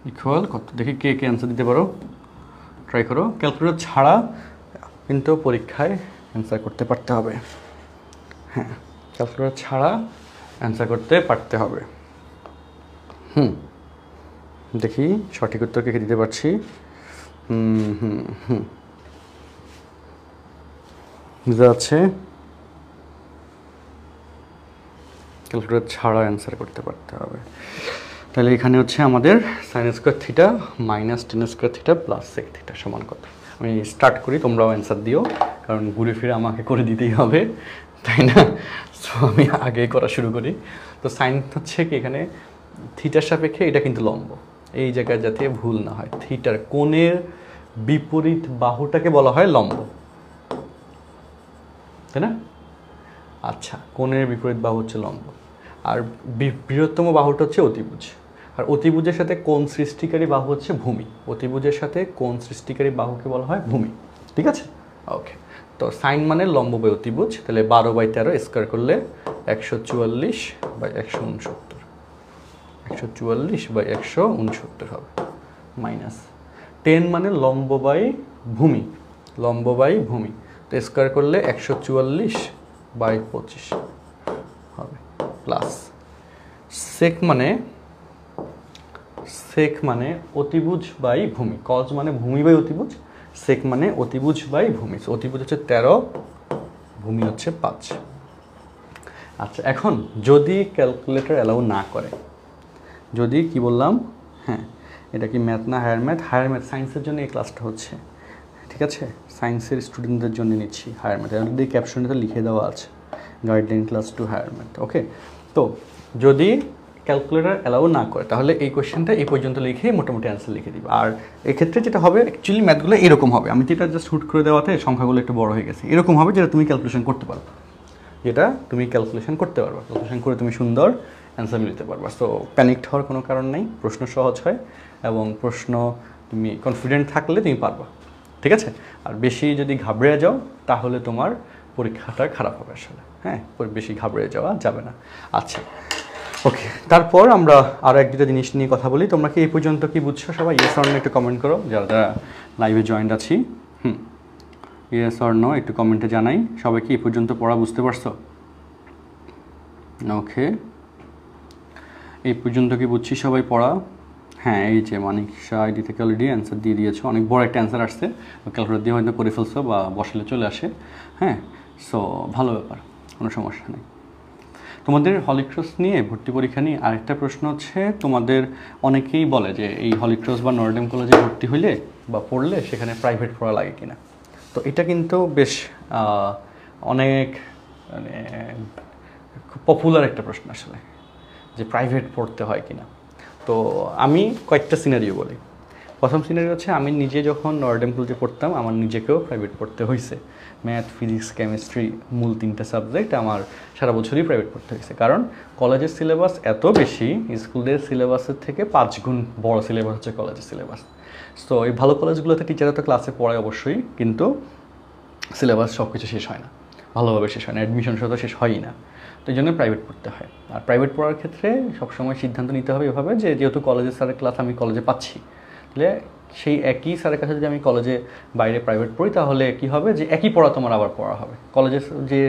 ইকুয়াল কত? দেখি কে কে অ্যান্সার দিতে পারো। ট্রাই করো, ক্যালকুলেটর ছাড়া কিন্তু পরীক্ষায় অ্যান্সার করতে পারতে হবে। হ্যাঁ, ক্যালকুলেটর ছাড়া অ্যান্সার করতে পারতে হবে। দেখি সঠিক উত্তর কে দিতে পারছি। বুঝতে পারছে, ক্যালকুলেটর ছাড়া অ্যান্সার করতে পারতে হবে। তাহলে এখানে হচ্ছে আমাদের sine square theta minus ten square theta plus sec theta সমান কত। আমি স্টার্ট করি, তোমরাও অ্যান্সার দিও, কারণ ঘুরে ফিরে আমাকে করে দিতেই হবে, তাই না? সো আমি আগেই করা শুরু করি। তো সাইন হচ্ছে কি, এখানে থিটার সাপেক্ষে এটা কিন্তু লম্ব, এই জায়গায় যাতে ভুল না হয়। থিটার কোণের বিপরীত বাহুটাকে বলা হয় লম্ব, তাই না? আচ্ছা, কোণের বিপরীত বাহু হচ্ছে লম্ব, আর বৃহত্তম বাহুটা হচ্ছে অতিভুজ, আর অতিভুজের সাথে কোণ সৃষ্টিকারী বাহু হচ্ছে ভূমি। অতিভুজের সাথে কোণ সৃষ্টিকারী বাহুকে বলা হয় ভূমি, ঠিক আছে? ওকে, তো সাইন মানে লম্ব বাই অতিভুজ, তাহলে 12/13 স্কোয়ার করলে 144/169, 144/169 হবে, মাইনাস 10 মানে লম্ব বাই ভূমি, লম্ব বাই ভূমি, তো স্কোয়ার করলে 144/25 হবে, প্লাস সেক মানে অতিভুজ বাই ভূমি, কজ মানে ভূমি বাই অতিভুজ, সেক মানে অতিভুজ বাই ভূমি। অতিভুজ হচ্ছে 13, ভূমি হচ্ছে 5। আচ্ছা, এখন যদি ক্যালকুলেটর অ্যালাউ না করে, যদি কি বললাম, হ্যাঁ এটা কি ম্যাথ না হায়ার ম্যাথ? হায়ার ম্যাথ, সায়েন্সের জন্য এই ক্লাসটা হচ্ছে, ঠিক আছে? সায়েন্সের স্টুডেন্টদের জন্য নিচ্ছি হায়ার ম্যাথ, অলরেডি ক্যাপশনটা লিখে দেওয়া আছে, guideline class to higher math. Okay, তো যদি ক্যালকুলেটর অ্যালাউ না করে তাহলে এই কোয়েশ্চেনটা এই পর্যন্ত লিখে মোটামুটি অ্যান্সার লিখে দিবে। আর এক্ষেত্রে যেটা হবে, অ্যাকচুয়ালি ম্যাথগুলো এরকম হবে, আমি যেটা জাস্ট হুট করে দেওয়াতে সংখ্যাগুলো একটু বড় হয়ে গেছে, এরকম হবে যেটা তুমি ক্যালকুলেশন করতে পারবে, ক্যালকুলেশন করে তুমি সুন্দর অ্যান্সার মিলতে পারবা। সো প্যানিকড হওয়ার কোনো কারণ নেই, প্রশ্ন সহজ হয় এবং প্রশ্ন তুমি কনফিডেন্ট থাকলে তুমি পারবা, ঠিক আছে? আর বেশি যদি ঘাবড়ে যাও তাহলে তোমার পরীক্ষাটা খারাপ হবে আসলে, হ্যাঁ, বেশি ঘাবড়ে যাওয়া যাবে না। আচ্ছা, ওকে, তারপর আমরা আরও এক দুটো জিনিস নিয়ে কথা বলি। তোমরা কি এই পর্যন্ত কি বুঝছো সবাই? ইয়েস অর নো একটু কমেন্ট করো, যারা যারা লাইভে জয়েন্ট আছি। ইয়েস অর নো একটু কমেন্টে জানাই, সবাই কি এই পর্যন্ত পড়া বুঝতে পারছো? ওকে, এই পর্যন্ত কি বুঝছি সবাই পড়া? হ্যাঁ, এই যে মানিকশা আইডি থেকে অলরেডি অ্যান্সার দিয়ে দিয়েছো, অনেক বড় একটা অ্যান্সার আসছে, ক্যালকুলেটর দিয়ে হয়তো করে ফেলছো বা বসালে চলে আসে। হ্যাঁ, সো ভালো ব্যাপার, কোনো সমস্যা নেই। তোমাদের হলিক্রস নিয়ে ভর্তি পরীক্ষা নিয়ে আরেকটা প্রশ্ন হচ্ছে, তোমাদের অনেকেই বলে যে এই হলিক্রস বা নর্ডেম কলেজে ভর্তি হইলে বা পড়লে সেখানে প্রাইভেট পড়া লাগে কিনা। তো এটা কিন্তু বেশ অনেক মানে খুব পপুলার একটা প্রশ্ন আসলে, যে প্রাইভেট পড়তে হয় কিনা। তো আমি কয়েকটা সিনারিও বলি। প্রথম সিনারিও হচ্ছে, আমি নিজে যখন নর্ডেম কলেজে পড়তাম আমার নিজেকেও প্রাইভেট পড়তে হয়েছে। ম্যাথ, ফিজিক্স, কেমিস্ট্রি মূল 3টা সাবজেক্ট আমার সারা বছরই প্রাইভেট পড়তে হয়েছে, কারণ কলেজের সিলেবাস এত বেশি, স্কুলের সিলেবাসের থেকে 5 গুণ বড় সিলেবাস হচ্ছে কলেজের সিলেবাস। সো এই ভালো কলেজগুলোতে টিচাররা তো ক্লাসে পড়ায় অবশ্যই, কিন্তু সিলেবাস সব কিছু শেষ হয় না, ভালোভাবে শেষ হয় না, অ্যাডমিশন সহ শেষ হয়ই না। তো এই জন্য প্রাইভেট পড়তে হয়। আর প্রাইভেট পড়ার ক্ষেত্রে সবসময় সিদ্ধান্ত নিতে হবে এভাবে যে, যেহেতু কলেজের স্যারের ক্লাস আমি কলেজে পাচ্ছি, তাহলে সেই একই স্যারের কাছে যদি আমি কলেজে বাইরে প্রাইভেট পড়ি তাহলে কি হবে, যে একই পড়া তোমার আবার পড়া হবে। কলেজের যে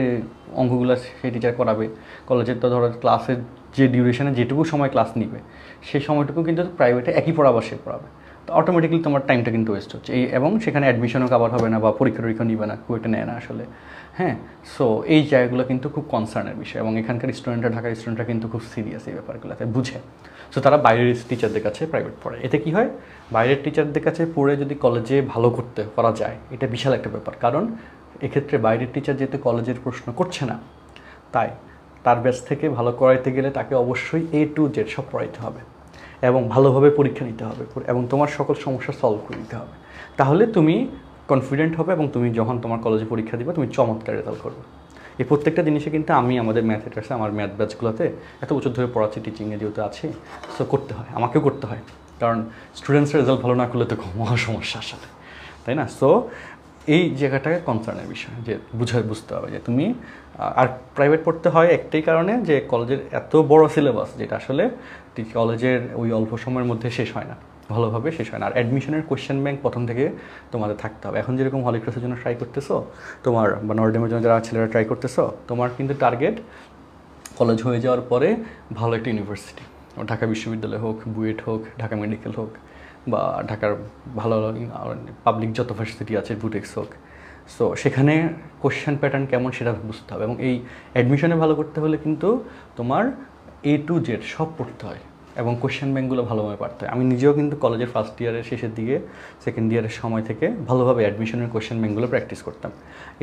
অঙ্কগুলো সেই টিচার করাবে, কলেজের তো ধরো ক্লাসের যে ডিউরেশনে যেটুকু সময় ক্লাস নিবে সেই সময়টুকু কিন্তু প্রাইভেটে একই পড়া আবার সে পড়াবে। তো অটোমেটিক্যালি তোমার টাইমটা কিন্তু ওয়েস্ট হচ্ছে, এবং সেখানে অ্যাডমিশনও কভার হবে না বা পরীক্ষা টরীক্ষা নিবে না, খুব একটা নেয় না আসলে। হ্যাঁ, সো এই জায়গাগুলো কিন্তু খুব কনসার্নের বিষয়, এবং এখানকার স্টুডেন্টরা, ঢাকার স্টুডেন্টরা কিন্তু খুব সিরিয়াস এই ব্যাপারগুলোতে, বুঝে। সো তারা বাইরের টিচারদের কাছে প্রাইভেট পড়ে। এতে কি হয়, বাইরের টিচারদের কাছে পড়ে যদি কলেজে ভালো করা যায়, এটা বিশাল একটা ব্যাপার। কারণ এক্ষেত্রে বাইরের টিচার যেহেতু কলেজের প্রশ্ন করছে না, তাই তার ব্যাচ থেকে ভালো করাইতে গেলে তাকে অবশ্যই A to Z সব পড়াইতে হবে, এবং ভালোভাবে পরীক্ষা নিতে হবে, এবং তোমার সকল সমস্যা সলভ করে দিতে হবে। তাহলে তুমি কনফিডেন্ট হবে, এবং তুমি যখন তোমার কলেজে পরীক্ষা দিবা তুমি চমৎকার রেজাল্ট করবে। এই প্রত্যেকটা জিনিসে কিন্তু আমি আমাদের ম্যাথ এটার্সে আমার ম্যাথ ব্যাচগুলোতে এত বছর ধরে পড়াচ্ছি, টিচিংয়ে যেহেতু আছি, সো করতে হয়, আমাকেও করতে হয়, কারণ স্টুডেন্টসের রেজাল্ট ভালো না করলে তো মহা সমস্যা আসলে, তাই না? সো এই জায়গাটাকে কনসার্নের বিষয়, যে বুঝতে হবে যে তুমি, আর প্রাইভেট পড়তে হয় একটাই কারণে, যে কলেজের এত বড় সিলেবাস যেটা আসলে কলেজের ওই অল্প সময়ের মধ্যে শেষ হয় না। ভালোভাবে শেষ হয় না। আর অ্যাডমিশনের কোয়েশ্চেন ব্যাংক প্রথম থেকে তোমাদের থাকতে হবে। এখন যেরকম হলিক্রসের জন্য ট্রাই করতেছো তোমার, বা নর্ডেমের জন্য যারা ছেলেরা ট্রাই করতেছো, তোমার কিন্তু টার্গেট কলেজ হয়ে যাওয়ার পরে ভালো একটা ইউনিভার্সিটি, ঢাকা বিশ্ববিদ্যালয় হোক, বুয়েট হোক, ঢাকা মেডিকেল হোক, বা ঢাকার ভালো পাবলিক যত ভার্সিটি আছে, বুটেক্স হোক। সো সেখানে কোশ্চেন প্যাটার্ন কেমন সেটা বুঝতে হবে। এবং এই অ্যাডমিশনে ভালো করতে হলে কিন্তু তোমার A to Z সব পড়তে হয় এবং কোশ্চেন ব্যাঙ্কগুলো ভালোভাবে পারতে হয়। আমি নিজেও কিন্তু কলেজের ফার্স্ট ইয়ারের শেষের দিকে, সেকেন্ড ইয়ারের সময় থেকে ভালোভাবে অ্যাডমিশনের কোশ্চেন ব্যাঙ্কগুলো প্র্যাকটিস করতাম।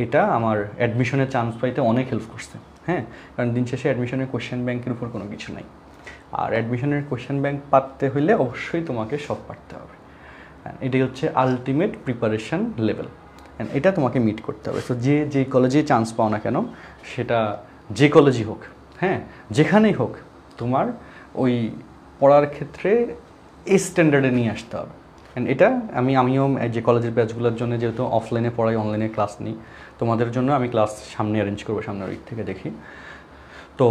এটা আমার অ্যাডমিশনের চান্স পাইতে অনেক হেল্প করছে। হ্যাঁ, কারণ দিন শেষে অ্যাডমিশনের কোশ্চেন ব্যাঙ্কের উপর কোনো কিছু নাই। আর অ্যাডমিশনের কোশ্চেন ব্যাঙ্ক পারতে হলে অবশ্যই তোমাকে সব পারতে হবে। এটাই হচ্ছে আলটিমেট প্রিপারেশন লেভেল, এটা তোমাকে মিট করতে হবে। সো যে কলেজে চান্স পাও না কেন, সেটা যে কলেজই হোক, হ্যাঁ যেখানেই হোক, তোমার ওই পড়ার ক্ষেত্রে এই স্ট্যান্ডার্ডে নিয়ে আসতে হবে। অ্যান্ড এটা আমিও যে কলেজের ব্যাচগুলোর জন্য যেহেতু অফলাইনে পড়াই, অনলাইনে ক্লাস নিই, তোমাদের জন্য আমি ক্লাস সামনে অ্যারেঞ্জ করবো, সামনের উইক থেকে দেখি। তো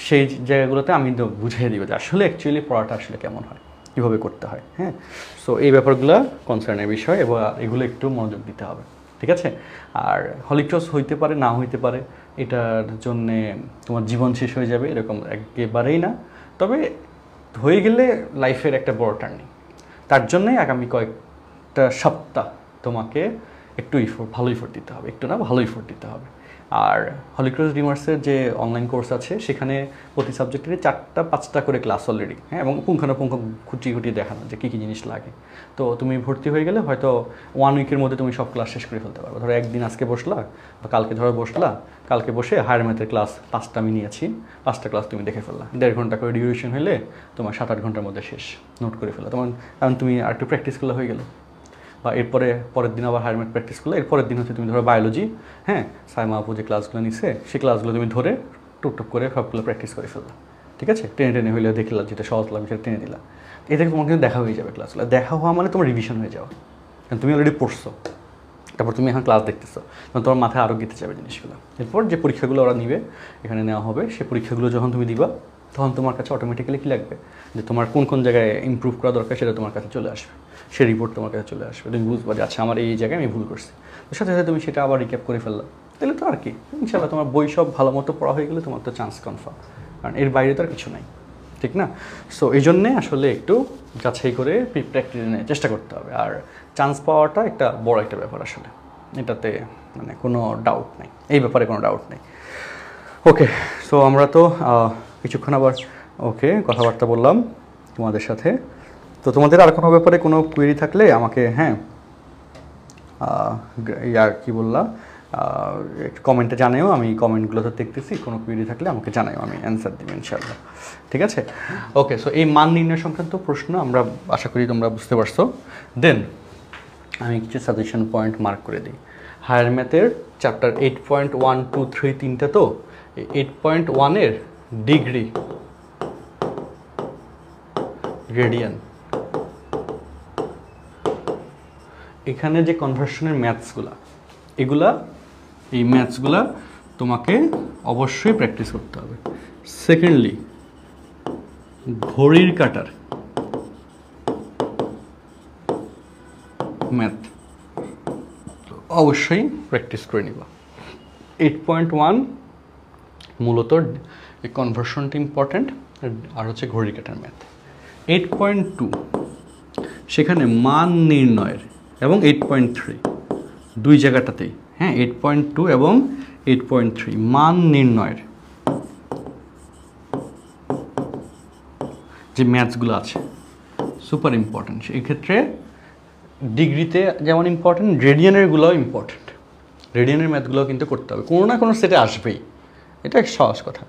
সেই জায়গাগুলোতে আমি তো বুঝিয়ে দিব যে আসলে অ্যাকচুয়ালি পড়াটা আসলে কেমন হয়, কীভাবে করতে হয়। হ্যাঁ, সো এই ব্যাপারগুলো কনসার্নের বিষয় এবং এগুলো একটু মনোযোগ দিতে হবে, ঠিক আছে? আর হলিক্রস হইতে পারে, না হইতে পারে, এটার জন্যে তোমার জীবন শেষ হয়ে যাবে এরকম একেবারেই না। তবে হয়ে গেলে লাইফের একটা বড় টার্নিং। তার জন্যই আগামী কয়েকটা সপ্তাহ তোমাকে একটু ভালো ইফোর্ট দিতে হবে, একটু না ভালো ইফোর্ট দিতে হবে। আর হলিক্রস ড্রিমার্সের যে অনলাইন কোর্স আছে, সেখানে প্রতি সাবজেক্টেরই 4-5টা করে ক্লাস অলরেডি, হ্যাঁ, এবং পুঙ্খানুপুঙ্খ খুঁটিয়ে দেখানো যে কী কী জিনিস লাগে। তো তুমি ভর্তি হয়ে গেলে হয়তো 1 উইকের মধ্যে তুমি সব ক্লাস শেষ করে ফেলতে পারবে। ধরো একদিন আজকে বসলা, বা কালকে ধরো বসলা, কালকে বসে হায়ার ম্যাথের ক্লাস 5টা আমি নিয়েছি, 5টা ক্লাস তুমি দেখে ফেললা, 1.5 ঘন্টা করে ডিউরেশন হলে তোমার 7-8 ঘন্টার মধ্যে শেষ, নোট করে ফেলা। তোমার কারণ তুমি আর একটু প্র্যাকটিস করলে হয়ে গেল। বা পরের দিন আবার হায়ার ম্যাথ প্র্যাকটিস করলে, এরপরের দিন হচ্ছে তুমি ধরো বায়োলজি, হ্যাঁ, সাইমা আপু যে ক্লাসগুলো নিছে সেই ক্লাসগুলো তুমি ধরে টুকটুক করে সবগুলো প্র্যাকটিস করে ফেললা, ঠিক আছে? টেনে হইলে দেখলা যেটা সহজ লাগবে সেটা টেনে দিলা। এতে তোমার কিন্তু দেখা হয়ে যাবে ক্লাসগুলো। দেখা হওয়া মানে তোমার রিভিশন হয়ে যাওয়া, কারণ তুমি অলরেডি পড়ছো, তারপর তুমি এখন ক্লাস দেখতেছো, তখন তোমার মাথায় আরও গেঁথে যাবে জিনিসগুলো। এরপর যে পরীক্ষাগুলো ওরা নিবে, এখানে নেওয়া হবে, সেই পরীক্ষাগুলো যখন তুমি দিবা, তখন তোমার কাছে অটোমেটিক্যালি কী লাগবে, যে তোমার কোন কোন জায়গায় ইমপ্রুভ করা দরকার সেটা তোমার কাছে চলে আসবে, সে রিপোর্ট তোমার কাছে চলে আসবে। তুমি বুঝবা যে আচ্ছা আমার এই জায়গায় আমি ভুল করছি, তার সাথে সাথে তুমি সেটা আবার রিক্যাপ করে ফেললা, তাহলে তো আর কি ইনশাআল্লাহ তোমার বই সব ভালো মতো পড়া হয়ে গেলে তোমার তো চান্স কনফার্ম, কারণ এর বাইরে তো আর কিছু নাই, ঠিক না? সো এই জন্যে আসলে একটু যাচাই করে প্র্যাকটিস নেওয়ার চেষ্টা করতে হবে। আর চান্স পাওয়াটা একটা বড় একটা ব্যাপার আসলে, এটাতে মানে কোনো ডাউট নেই, এই ব্যাপারে কোনো ডাউট নেই। ওকে, সো আমরা তো কিছুক্ষণ আবার কথাবার্তা বললাম তোমাদের সাথে। তো তোমাদের আর কোনো ব্যাপারে কোনো কোয়েরি থাকলে আমাকে, হ্যাঁ, কি বললাম, কমেন্টে জানাও, আমি কমেন্টগুলো তো দেখতেছি, কোনো কোয়েরি থাকলে আমাকে জানাও, আমি অ্যান্সার দিব ইনশাআল্লাহ, ঠিক আছে? ওকে, সো এই মান নির্ণয় সংক্রান্ত প্রশ্ন আমরা আশা করি তোমরা বুঝতে পারছো। দেন আমি কিছু সাজেশন পয়েন্ট মার্ক করে দিই। হায়ার ম্যাথের চ্যাপ্টার 8.1, 2, 3 তিনটা, তো 8.1-এর ডিগ্রি, রেডিয়ান, এখানে যে কনভার্সনের ম্যাথসগুলা, এই ম্যাথসগুলা তোমাকে অবশ্যই প্র্যাকটিস করতে হবে। সেকেন্ডলি, ঘড়ির কাঁটার ম্যাথ অবশ্যই প্র্যাকটিস করে নিবা। 8.1 মূলত এই কনভার্সনটা ইম্পর্ট্যান্ট, আর হচ্ছে ঘড়ির কাঁটার ম্যাথ। 8.2 সেখানে মান নির্ণয়ের, এবং 8.3 দুই জায়গাটাতেই, হ্যাঁ, 8.2 এবং 8.3 মান নির্ণয়ের যে ম্যাথসগুলো আছে সুপার ইম্পর্ট্যান্ট। এই ক্ষেত্রে ডিগ্রিতে যেমন ইম্পর্ট্যান্ট, রেডিয়ানেরগুলোও ইম্পর্ট্যান্ট। রেডিয়ানের ম্যাথগুলোও কিন্তু করতে হবে, কোনো না কোনো সেটে আসবেই, এটা এক সহজ কথা।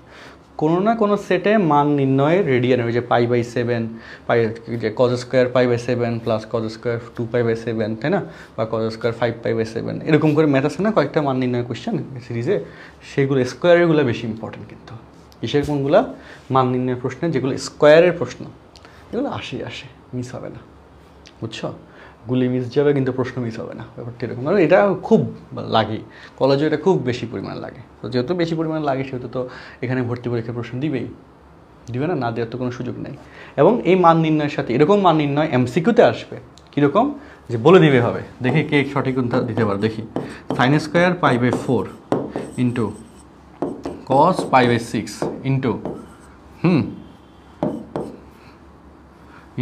কোনো না কোনো সেটে মান নির্ণয়ের রেডিয়ানের, যে π/7, যে cos square π/7 plus cos square 2π/7, তাই না, বা cos স্কোয়ার 5π/7, এরকম করে ম্যাথ আছে না কয়েকটা মান নির্ণয় কোয়েশ্চেন সিরিজে, সেগুলো স্কোয়ারেরগুলো বেশি ইম্পর্টেন্ট। কিন্তু কিসের কোনগুলো? মান নির্ণয়ের প্রশ্নে যেগুলো স্কোয়ারের প্রশ্ন, এগুলো আসে মিস হবে না, বুঝছো? গুলি মিস যাবে কিন্তু প্রশ্ন মিস হবে না, ব্যাপারটা এরকম। আর এটা খুব লাগে কলেজে, এটা খুব বেশি পরিমাণে লাগে। তো যেহেতু বেশি পরিমাণে লাগে, সেহেতু তো এখানে ভর্তি পরীক্ষার প্রশ্ন দিবেই, দিবে না, না দেওয়ার তো কোনো সুযোগ নেই। এবং এই মান নির্ণয়ের সাথে এরকম মান নির্ণয় এমসিকিউতে আসবে কীরকম, যে বলে দিবে হবে, দেখি কে সঠিক কোনটা দিতে পারে। দেখি sin square π/4 into cos π/6 into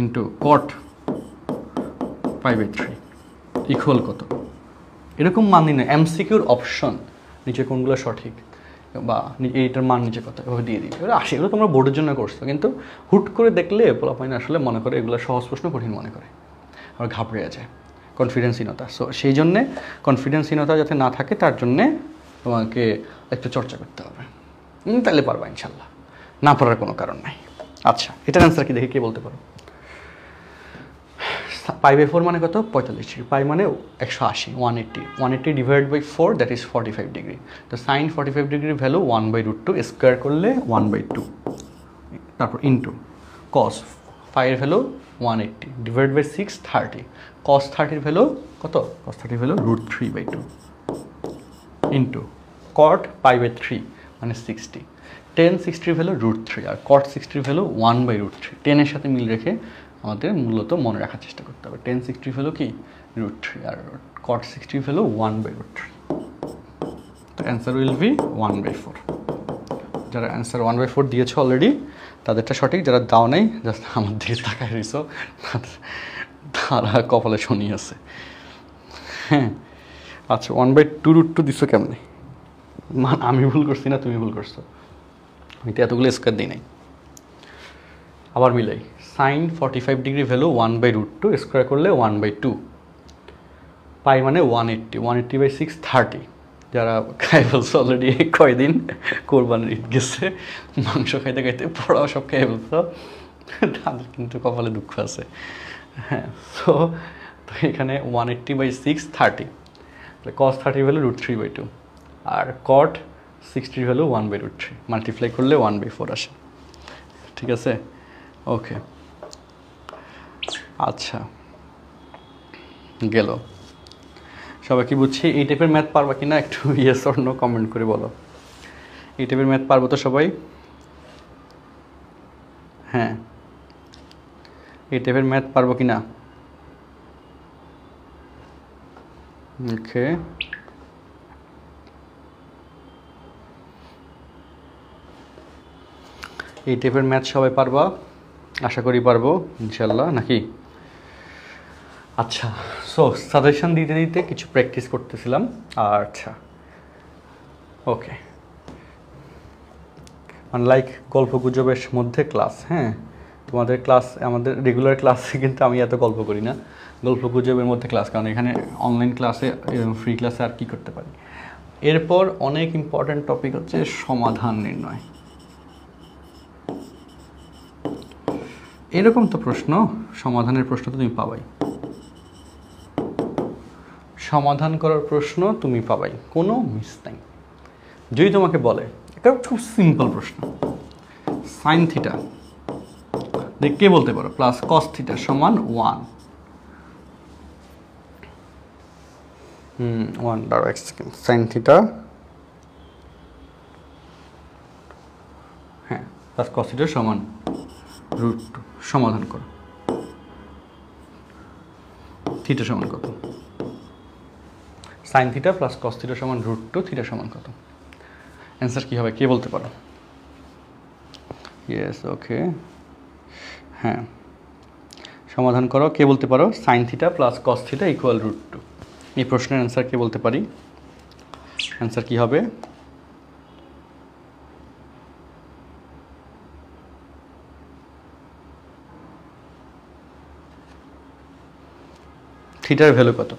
into cot π/3 equal কত। এরকম মান নির্ণয় এমসিকিউর অপশন, নিচে কোনগুলো সঠিক বা এইটার মান নিচে কত, এভাবে দিয়ে দিই। এবার আসে, এগুলো তোমরা বোর্ডের জন্য করছো, কিন্তু হুট করে দেখলে পোলাপাইন আসলে মনে করে এগুলো সহজ প্রশ্ন কঠিন মনে করে, আবার ঘাবড়ে যায়, কনফিডেন্সহীনতা। সো সেই জন্যে কনফিডেন্সহীনতা যাতে না থাকে তার জন্যে তোমাকে একটু চর্চা করতে হবে, তাহলে পারবা ইনশাল্লাহ, না পারার কোনো কারণ নাই। আচ্ছা, এটার অ্যান্সার কি দেখি কে বলতে পারো। π/4 মানে কত? 45 ডিগ্রি। পাই মানে 180, 180 divide by 4 that is 45 degree. তো সাইন 45 ডিগ্রির ভ্যালু 1/√2, স্কোয়ার করলে 1/2, তারপর ইন্টু কস পাইয়ের value 180 divide by 6 30, cos 30 value কত? কস 30 ভ্যালু √3/2 ইন্টু কট π/3 মানে 60, tan 60 ভ্যালু √3 আর cot 60 ভ্যালু 1/√3। টেনের সাথে মিল রেখে আমাদের মূলত মনে রাখার চেষ্টা করতে হবে। tan 60 ভ্যালু কি? √3 আর cot 60 ভ্যালু 1/√3। তো অ্যান্সার উইল বি 1/4। যারা অ্যান্সার 1/4 দিয়েছো অলরেডি তাদেরটা সঠিক, যারা দাও নাই জাস্ট আমার দিকে তাকায় রয়েছো, তারা কপালে শনি আছে। হ্যাঁ আচ্ছা, 1/2√2 দিছো কেমনে? আমি ভুল করছি না তুমি ভুল করছো? আমি তো এতগুলো স্কোয়ার দিই নাই। আবার মিলাই, সাইন 45 ডিগ্রি ভ্যালু 1/√2, স্কোয়ার করলে 1/2, পাই মানে 180, 180/6 30। যারা খাই বলছো অলরেডি কয়দিন কোরবানির ঈদ গেছে, মাংস খাইতে খাইতে পড়াও সব খাই বলছো, তাদের কিন্তু কপালে দুঃখ আছে। হ্যাঁ, তো এখানে 180/6 30, cos 30 ভ্যালু √3/2 আর cot 60 ভ্যালু 1/√3, মাল্টিপ্লাই করলে 1/4 আসে। ঠিক আছে, ওকে। আচ্ছা গেল, সবাই কি বুঝছি? এই টাইপের ম্যাথ পারবা কিনা একটু ইয়েস অর নো কমেন্ট করে বলো। এই টাইপের ম্যাথ পারবো তো সবাই? হ্যাঁ, এই টাইপের ম্যাথ পারবো কিনা? ওকে, এই টাইপের ম্যাথ সবাই পারবা? আশা করি পারবো ইনশাল্লাহ, নাকি? আচ্ছা, সো সাজেশন দিতে দিতে কিছু প্র্যাকটিস করতেছিলাম। আচ্ছা ওকে, আনলাইক গল্প গুজবের মধ্যে ক্লাস, হ্যাঁ তোমাদের ক্লাস, আমাদের রেগুলার ক্লাসে কিন্তু আমি এত গল্প করি না, গল্প গুজবের মধ্যে ক্লাস, কারণ এখানে অনলাইন ক্লাসে ফ্রি ক্লাসে আর কি করতে পারি। এরপর অনেক ইম্পর্ট্যান্ট টপিক হচ্ছে সমাধান নির্ণয়। এরকম তো প্রশ্ন, সমাধানের প্রশ্ন তো তুমি পাবাই, সমাধান করার প্রশ্ন তুমি পাবাই, কোনো মিস নাই। যদি তোমাকে বলে, এটা খুব সিম্পল প্রশ্ন, সাইন থিটা দেখে বলতে পারো প্লাস কস থিটা সমান 1, দাঁড়াও এক সেকেন্ড, সাইন থিটা হ্যাঁ প্লাস কস থিটা সমান √2, সমাধান করো। থিটা সমান কত? Sine theta plus cos theta সমান √2, থিটা সমান কত? অ্যান্সার কী হবে কে বলতে পারো? ইয়েস, ওকে, হ্যাঁ সমাধান করো, কে বলতে পারো? Sine theta plus cos theta equal √2। এই প্রশ্নের অ্যান্সার কে বলতে পারি? অ্যান্সার কী হবে? থিটার ভ্যালু কত?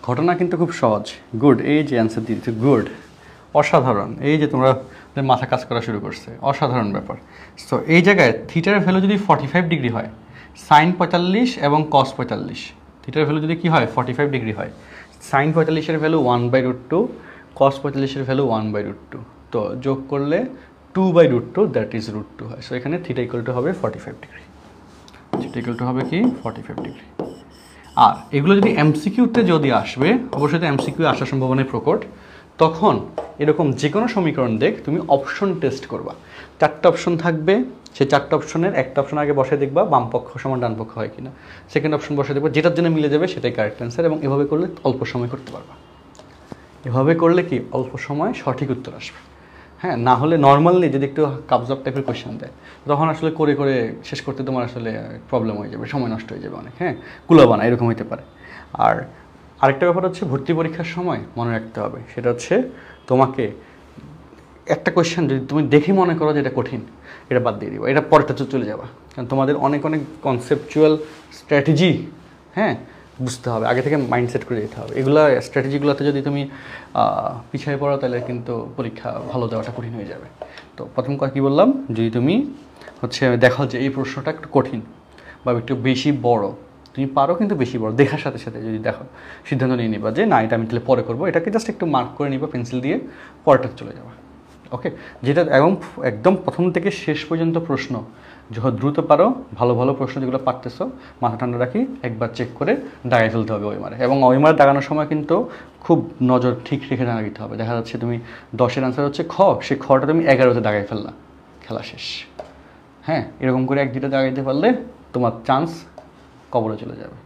ঘটনা কিন্তু খুব সহজ, গুড, এই যে অ্যান্সার দিয়েছে, গুড, অসাধারণ। এই যে তোমরা মাথা কাজ করা শুরু করছে, অসাধারণ ব্যাপার। সো এই জায়গায় থিটার ভ্যালু যদি 45 ডিগ্রি হয়, সাইন 45 এবং কস 45, থিটার ভ্যালু যদি কী হয় 45 ডিগ্রি হয়, সাইন 45-এর ভ্যালু 1/√2, কস 45-এর ভ্যালু 1/√2, তো যোগ করলে 2/√2 দ্যাট ইজ √2 হয়। সো এখানে থিটা ইকুয়াল টু হবে 45 ডিগ্রি, থিটা ইকুয়াল টু হবে কি 45 ডিগ্রি। আর এগুলো যদি এমসিকিউতে যদি আসবে, অবশ্যই তো এমসিকিউ আসার সম্ভাবনায় প্রকট, তখন এরকম যে কোনো সমীকরণ দেখ তুমি অপশন টেস্ট করবা, 4টা অপশন থাকবে, সেই 4টা অপশনের একটা অপশন আগে বসে দেখবা বাম পক্ষ সমান ডান পক্ষ হয় কিনা, সেকেন্ড অপশন বসে দেখবা যেটার জন্য মিলে যাবে সেটাই কারেক্ট অ্যান্সার, এবং এভাবে করলে অল্প সময় করতে পারবা। এভাবে করলে কি অল্প সময় সঠিক উত্তর আসবে। হ্যাঁ, না হলে নর্মালি যদি একটু কাবজাব টাইপের কোয়েশ্চেন দেয় তখন আসলে করে করে শেষ করতে তোমার আসলে প্রবলেম হয়ে যাবে, সময় নষ্ট হয়ে যাবে অনেক। হ্যাঁ, কুলাবা না, এরকম হতে পারে। আর আরেকটা ব্যাপার হচ্ছে ভর্তি পরীক্ষার সময় মনে রাখতে হবে, সেটা হচ্ছে তোমাকে একটা কোয়েশ্চেন যদি তুমি দেখে মনে করো যে এটা কঠিন, এটা বাদ দিয়ে দিবা, এটা পরেরটা চলে যাবা। কারণ তোমাদের অনেক অনেক কনসেপচুয়াল স্ট্র্যাটেজি, হ্যাঁ, বুঝতে হবে, আগে থেকে মাইন্ডসেট করে দিতে হবে। এগুলো স্ট্র্যাটেজিগুলোতে যদি তুমি পিছিয়ে পড়ো তাহলে কিন্তু পরীক্ষা ভালো দেওয়াটা কঠিন হয়ে যাবে। তো প্রথম কথা কী বললাম, যদি তুমি হচ্ছে দেখো যে এই প্রশ্নটা একটু কঠিন বা একটু বেশি বড়, তুমি পারো কিন্তু বেশি বড়, দেখার সাথে সাথে যদি দেখো সিদ্ধান্ত নিয়ে নিবা যে না এটা আমি তাহলে পরে করবো, এটাকে জাস্ট একটু মার্ক করে নিবা পেন্সিল দিয়ে, পরেরটা চলে যাবা। ওকে, যেটা একদম প্রথম থেকে শেষ পর্যন্ত প্রশ্ন যখন দ্রুত পারো, ভালো ভালো প্রশ্ন যেগুলো পারতেছো মাথা ঠান্ডা রাখি একবার চেক করে দাগাই ফেলতে হবে ওইমারে। এবং ওইমারে দাগানোর সময় কিন্তু খুব নজর ঠিক রেখে দাগাইতে হবে। দেখা যাচ্ছে তুমি 10-এর আনসার হচ্ছে খ, সেই খটা তুমি 11-তে দাগাই ফেললা, খেলা শেষ। হ্যাঁ, এরকম করে 1-2টা দাগাইতে পারলে তোমার চান্স কবরে চলে যাবে।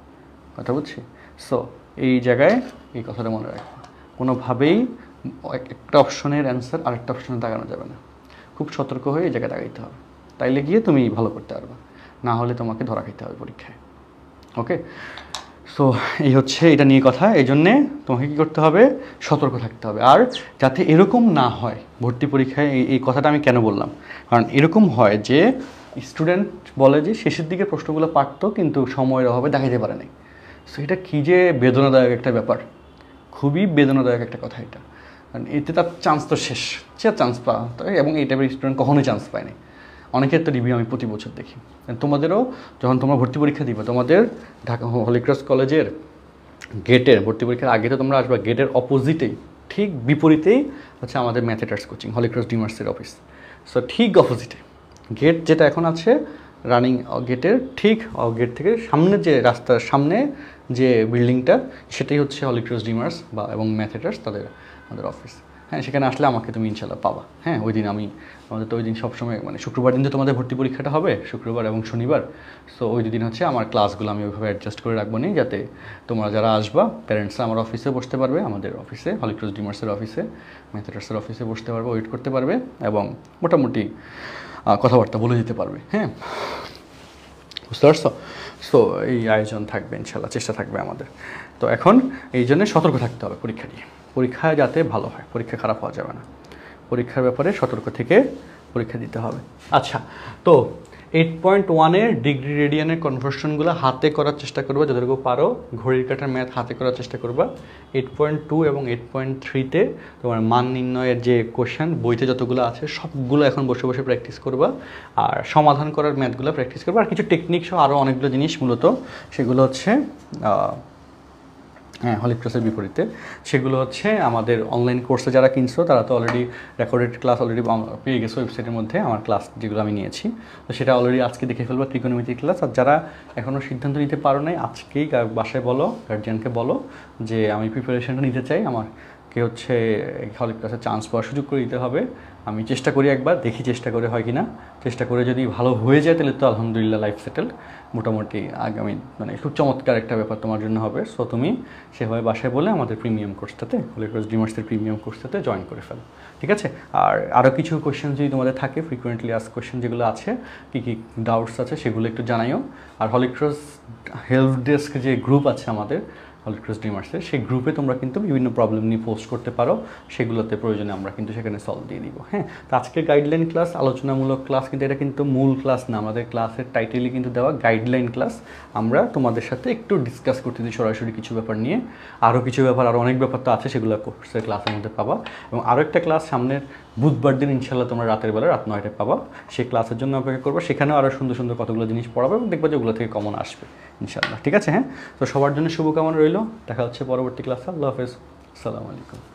কথা বুঝছি? সো এই জায়গায় এই কথাটা মনে রাখবো, কোনোভাবেই একটা অপশনের অ্যান্সার আরেকটা অপশনে দাগানো যাবে না। খুব সতর্ক হয়ে এই জায়গায় দাগাইতে হবে, তাইলে গিয়ে তুমি ভালো করতে পারবে, না হলে তোমাকে ধরা খেতে হবে পরীক্ষায়। ওকে, সো এই হচ্ছে এটা নিয়ে কথা। এই জন্যে তোমাকে কী করতে হবে, সতর্ক থাকতে হবে। আর যাতে এরকম না হয় ভর্তি পরীক্ষায়, এই কথাটা আমি কেন বললাম, কারণ এরকম হয় যে স্টুডেন্ট বলে যে শেষের দিকে প্রশ্নগুলো পারতো কিন্তু সময়ের অভাবে দেখাইতে পারে নাই। সো এটা কী যে বেদনাদায়ক একটা ব্যাপার, খুবই বেদনাদায়ক একটা কথা এটা। কারণ এতে তার চান্স তো শেষ, সে চান্স পাওয়া, এবং এই টাইপের স্টুডেন্ট কখনোই চান্স পায়নি। অনেকের তো রিভিউ আমি প্রতি বছর দেখি। তোমাদেরও যখন তোমরা ভর্তি পরীক্ষা দিবে, তোমাদের ঢাকা হলিক্রস কলেজের গেটের ভর্তি পরীক্ষার আগে তো তোমরা আসবে, গেটের অপোজিটেই ঠিক বিপরীতেই হচ্ছে আমাদের ম্যাথেটার্স কোচিং হলিক্রস ডিমার্সের অফিস। সো ঠিক অপোজিটে গেট যেটা এখন আছে রানিং, গেটের ঠিক গেট থেকে সামনে যে রাস্তার সামনে যে বিল্ডিংটা, সেটাই হচ্ছে হলিক্রস ডিমার্স বা এবং ম্যাথেটার্স আমাদের অফিস। হ্যাঁ, সেখানে আসলে আমাকে তুমি ইনশাল্লাহ পাবা। হ্যাঁ, ওই দিন আমাদের তো ওই দিন সবসময় মানে শুক্রবার দিন তো তোমাদের ভর্তি পরীক্ষাটা হবে, শুক্রবার এবং শনিবার। সো ওই দুদিন হচ্ছে আমার ক্লাসগুলো আমি ওইভাবে অ্যাডজাস্ট করে রাখবো নি, যাতে তোমরা যারা আসবা প্যারেন্টসরা আমার অফিসে বসতে পারবে, আমাদের অফিসে হলিক্রস ডিমার্সের অফিসে, ম্যাথেটার্সের অফিসে বসতে পারবে, ওয়েট করতে পারবে এবং মোটামুটি কথাবার্তা বলে দিতে পারবে। হ্যাঁ, বুঝতে পারছো? সো এই আয়োজন থাকবে ইনশাল্লাহ, চেষ্টা থাকবে আমাদের। তো এখন এই জন্য সতর্ক থাকতে হবে পরীক্ষা নিয়ে, পরীক্ষায় যাতে ভালো হয়, পরীক্ষা খারাপ হওয়া যাবে না, পরীক্ষার ব্যাপারে সতর্ক থেকে পরীক্ষা দিতে হবে। আচ্ছা, তো 8.1-এর ডিগ্রি রেডিয়ানের কনভার্সনগুলো হাতে করার চেষ্টা করবে যতটুকু পারো, ঘড়ির কাঁটার ম্যাথ হাতে করার চেষ্টা করবা। 8.2 এবং 8.3-তে তোমার মান নির্ণয়ের যে কোশ্চেন বইতে যতগুলো আছে সবগুলো এখন বসে বসে প্র্যাকটিস করবা, আর সমাধান করার ম্যাথগুলো প্র্যাকটিস করবা। আর কিছু টেকনিক সহ আরও অনেকগুলো জিনিস, মূলত সেগুলো হচ্ছে হ্যাঁ হলিক্রসের বিপরীতে, সেগুলো হচ্ছে আমাদের অনলাইন কোর্সে যারা কিনছো তারা তো অলরেডি রেকর্ডেড ক্লাস অলরেডি পেয়ে গেছো ওয়েবসাইটের মধ্যে, আমার ক্লাস যেগুলো আমি নিয়েছি, তো সেটা অলরেডি আজকে দেখে ফেলবো, ত্রিকোণমিতির ক্লাস। আর যারা এখনও সিদ্ধান্ত নিতে পারো নাই, আজকেই বাসায় বলো, গার্জিয়ানকে বলো যে আমি প্রিপারেশনটা নিতে চাই, আমাকে হচ্ছে হলিক্রসে চান্স পাওয়ার সুযোগ করে দিতে হবে। আমি চেষ্টা করি, একবার দেখি চেষ্টা করে হয় কি না, চেষ্টা করে যদি ভালো হয়ে যায় তাহলে তো আলহামদুলিল্লাহ লাইফ সেটেল, মোটামুটি আগামী মানে খুব চমৎকার একটা ব্যাপার তোমার জন্য হবে। সো তুমি সেভাবে বাসায় বলে আমাদের প্রিমিয়াম কোর্সটাতে, হলিক্রস ডিমার্সের প্রিমিয়াম কোর্সটাতে জয়েন করে ফেলো, ঠিক আছে? আর আরও কিছু কোয়েশ্চেন যদি তোমাদের থাকে, ফ্রিকুয়েন্টলি আস্ক কোয়েশ্চেন যেগুলো আছে, কী কী ডাউটস আছে সেগুলো একটু জানাইও। আর হলিক্রস হেল্প ডেস্ক যে গ্রুপ আছে আমাদের হলিক্রস ডিমার্সের, সেই গ্রুপে তোমরা কিন্তু বিভিন্ন প্রবলেম নিয়ে পোস্ট করতে পারো, সেগুলোতে প্রয়োজনে আমরা কিন্তু সেখানে সলভ দিয়ে দিব। হ্যাঁ, তো আজকের গাইডলাইন ক্লাস, আলোচনামূলক ক্লাস, কিন্তু এটা কিন্তু মূল ক্লাস না, আমাদের ক্লাসের টাইটেলই কিন্তু দেওয়া গাইডলাইন ক্লাস। আমরা তোমাদের সাথে একটু ডিসকাস করতে দিই সরাসরি কিছু ব্যাপার নিয়ে, আরও কিছু ব্যাপার, আরও অনেক ব্যাপার তো আছে, সেগুলো কোর্সের ক্লাসের মধ্যে পাবা। এবং আরও একটা ক্লাস সামনের বুধবার দিন ইনশাল্লাহ তোমরা রাতের বেলা রাত 9টায় পাবা, সেই ক্লাসের জন্য অপেক্ষা করবো। সেখানেও আরও সুন্দর সুন্দর কতগুলো জিনিস পড়াবো এবং দেখবো যে ওগুলো থেকে কমন আসবে ইনশাল্লাহ, ঠিক আছে? হ্যাঁ, তো সবার জন্য শুভকামনা রইল, দেখা হচ্ছে পরবর্তী ক্লাসে। আল্লাহ হাফেজ, আসসালামু আলাইকুম।